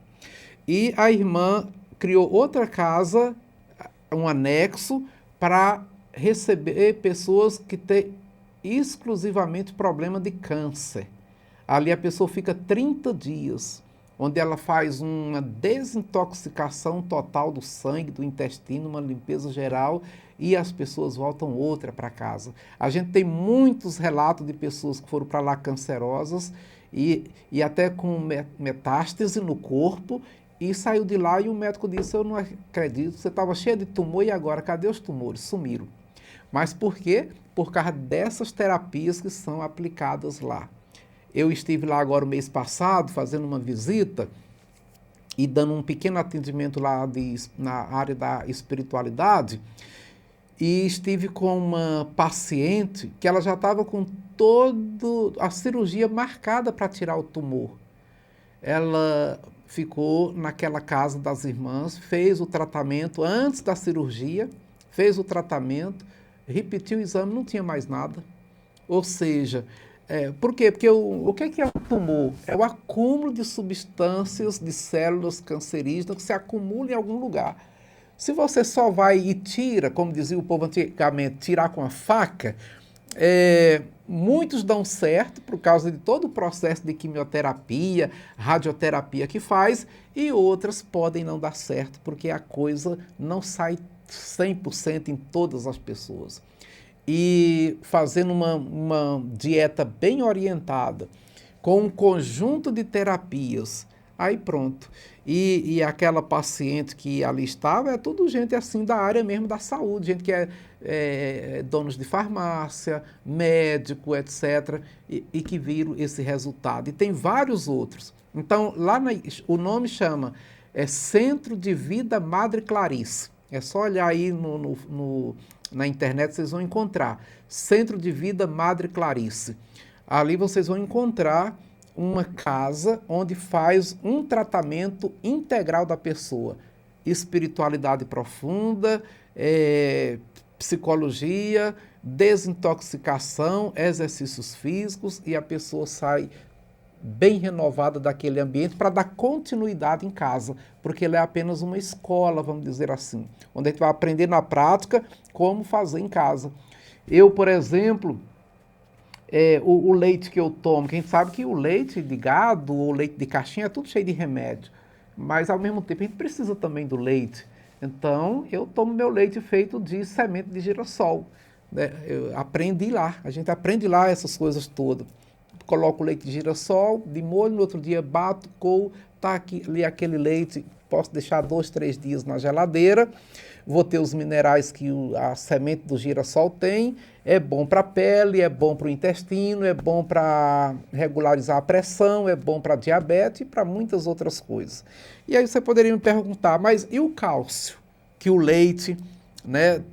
E a irmã criou outra casa, um anexo, para receber pessoas que têm exclusivamente problema de câncer. Ali a pessoa fica 30 dias, onde ela faz uma desintoxicação total do sangue, do intestino, uma limpeza geral, e as pessoas voltam outra para casa. A gente tem muitos relatos de pessoas que foram para lá cancerosas e até com metástase no corpo, e saiu de lá e o médico disse: eu não acredito, você estava cheio de tumor e agora cadê os tumores? Sumiram. Mas por quê? Por causa dessas terapias que são aplicadas lá. Eu estive lá agora o mês passado fazendo uma visita e dando um pequeno atendimento lá na área da espiritualidade, e estive com uma paciente que ela já estava com toda a cirurgia marcada para tirar o tumor. Ela ficou naquela casa das irmãs, fez o tratamento antes da cirurgia, fez o tratamento, repetiu o exame, não tinha mais nada. Ou seja, por quê? Porque o que é o tumor? É o acúmulo de substâncias, de células cancerígenas que se acumulam em algum lugar. Se você só vai e tira, como dizia o povo antigamente, tirar com a faca, muitos dão certo por causa de todo o processo de quimioterapia, radioterapia que faz, e outras podem não dar certo, porque a coisa não sai 100% em todas as pessoas. E fazendo uma dieta bem orientada, com um conjunto de terapias, aí pronto. E aquela paciente que ali estava, é tudo gente assim da área mesmo da saúde, gente que é donos de farmácia, médico, etc., e que viram esse resultado. E tem vários outros. Então, lá o nome chama Centro de Vida Madre Clarice. É só olhar aí na internet, vocês vão encontrar Centro de Vida Madre Clarice. Ali vocês vão encontrar uma casa onde faz um tratamento integral da pessoa. Espiritualidade profunda, psicologia, desintoxicação, exercícios físicos, e a pessoa sai bem renovada daquele ambiente para dar continuidade em casa, porque ele é apenas uma escola, vamos dizer assim, onde a gente vai aprender na prática como fazer em casa. Eu, por exemplo, o leite que eu tomo, que a gente sabe que o leite de gado ou leite de caixinha é tudo cheio de remédio, mas ao mesmo tempo a gente precisa também do leite. Então eu tomo meu leite feito de semente de girassol. né? Eu aprendi lá, a gente aprende lá essas coisas todas. Coloco o leite de girassol de molho, no outro dia bato, coo, tá aqui, ali aquele leite, posso deixar 2, 3 dias na geladeira, vou ter os minerais que a semente do girassol tem, é bom para a pele, é bom para o intestino, é bom para regularizar a pressão, é bom para diabetes e para muitas outras coisas. E aí você poderia me perguntar, mas e o cálcio? Que o leite, né,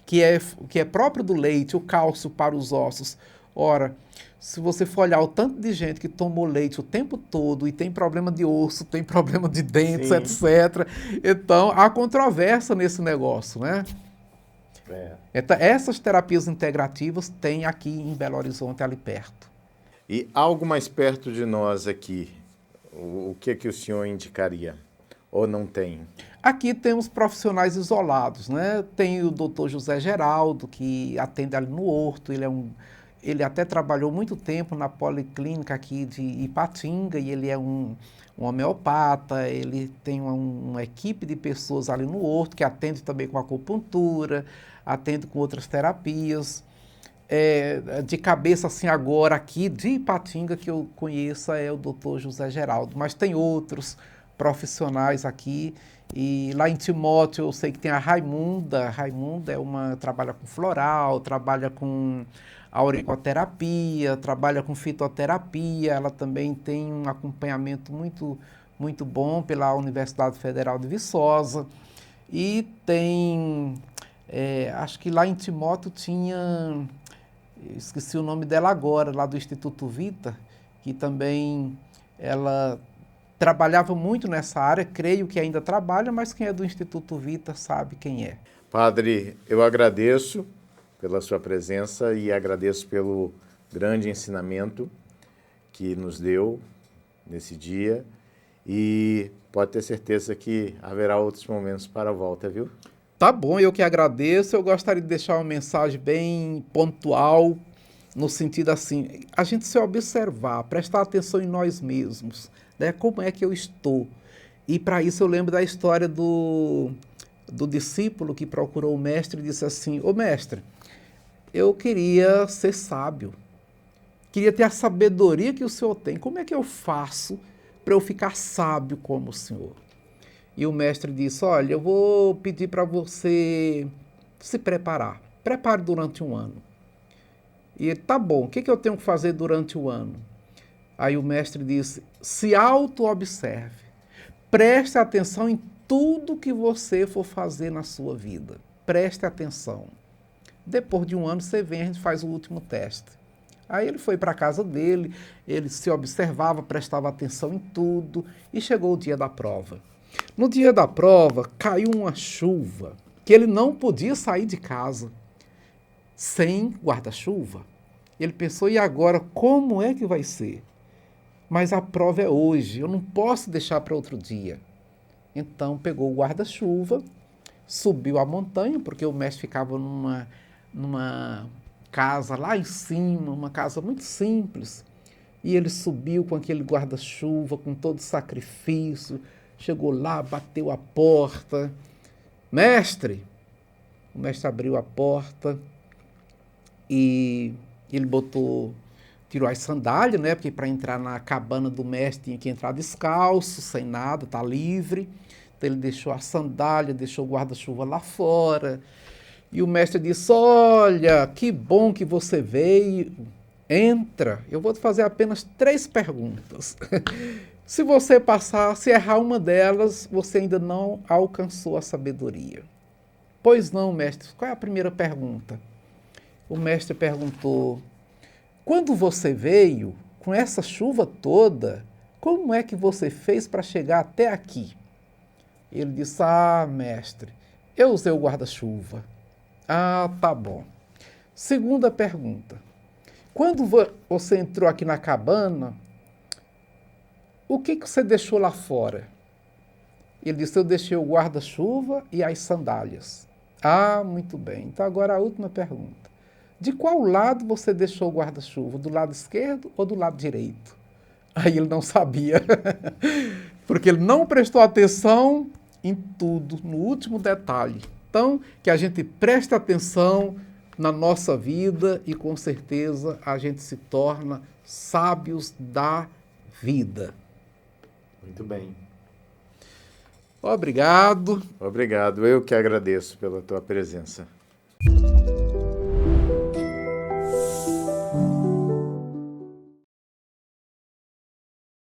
que é próprio do leite, o cálcio para os ossos. Ora, se você for olhar o tanto de gente que tomou leite o tempo todo e tem problema de osso, tem problema de dentes, Sim. etc. Então, há controvérsia nesse negócio, né? Então, essas terapias integrativas tem aqui em Belo Horizonte, ali perto. E algo mais perto de nós aqui, o que o senhor indicaria? Ou não tem? Aqui temos profissionais isolados, né? Tem o doutor José Geraldo, que atende ali no Horto, ele até trabalhou muito tempo na policlínica aqui de Ipatinga e ele é um homeopata, ele tem uma equipe de pessoas ali no Horto que atende também com acupuntura, atende com outras terapias. De cabeça assim agora aqui de Ipatinga que eu conheça é o doutor José Geraldo, mas tem outros profissionais aqui. E lá em Timóteo eu sei que tem a Raimunda. Raimunda trabalha com floral, trabalha com auriculoterapia, trabalha com fitoterapia. Ela também tem um acompanhamento muito, muito bom pela Universidade Federal de Viçosa. E tem, acho que lá em Timóteo tinha, esqueci o nome dela agora, lá do Instituto Vita, que também ela trabalhava muito nessa área, creio que ainda trabalha, mas quem é do Instituto Vita sabe quem é. Padre, eu agradeço pela sua presença e agradeço pelo grande ensinamento que nos deu nesse dia e pode ter certeza que haverá outros momentos para a volta, viu? Tá bom, eu que agradeço. Eu gostaria de deixar uma mensagem bem pontual, no sentido assim, a gente se observar, prestar atenção em nós mesmos, né? Como é que eu estou? E para isso eu lembro da história do discípulo que procurou o mestre e disse assim, ô mestre, eu queria ser sábio, queria ter a sabedoria que o senhor tem, como é que eu faço para eu ficar sábio como o senhor? E o mestre disse, olha, eu vou pedir para você se preparar, prepare durante um ano. E ele, tá bom, o que eu tenho que fazer durante o ano? Aí o mestre disse, se auto-observe, preste atenção em tudo que você for fazer na sua vida, preste atenção. Depois de um ano você vem, a gente faz o último teste. Aí ele foi para a casa dele, ele se observava, prestava atenção em tudo e chegou o dia da prova. No dia da prova, caiu uma chuva que ele não podia sair de casa sem guarda-chuva. Ele pensou, e agora, como é que vai ser? Mas a prova é hoje, eu não posso deixar para outro dia. Então, pegou o guarda-chuva, subiu a montanha, porque o mestre ficava numa casa lá em cima, uma casa muito simples. E ele subiu com aquele guarda-chuva, com todo sacrifício, chegou lá, bateu a porta. Mestre! O mestre abriu a porta e ele tirou as sandálias, né? Porque para entrar na cabana do mestre tinha que entrar descalço, sem nada, tá livre. Então ele deixou a sandália, deixou o guarda-chuva lá fora. E o mestre disse, olha, que bom que você veio, entra, eu vou te fazer apenas 3 perguntas. Se você passar, se errar uma delas, você ainda não alcançou a sabedoria. Pois não, mestre, qual é a primeira pergunta? O mestre perguntou, quando você veio, com essa chuva toda, como é que você fez para chegar até aqui? Ele disse, mestre, eu usei o guarda-chuva. Tá bom. Segunda pergunta, quando você entrou aqui na cabana, o que você deixou lá fora? Ele disse, eu deixei o guarda-chuva e as sandálias. Muito bem. Então agora a última pergunta. De qual lado você deixou o guarda-chuva? Do lado esquerdo ou do lado direito? Aí ele não sabia, porque ele não prestou atenção em tudo, no último detalhe. Então, que a gente preste atenção na nossa vida e com certeza a gente se torna sábios da vida. Muito bem. Obrigado. Obrigado. Eu que agradeço pela tua presença.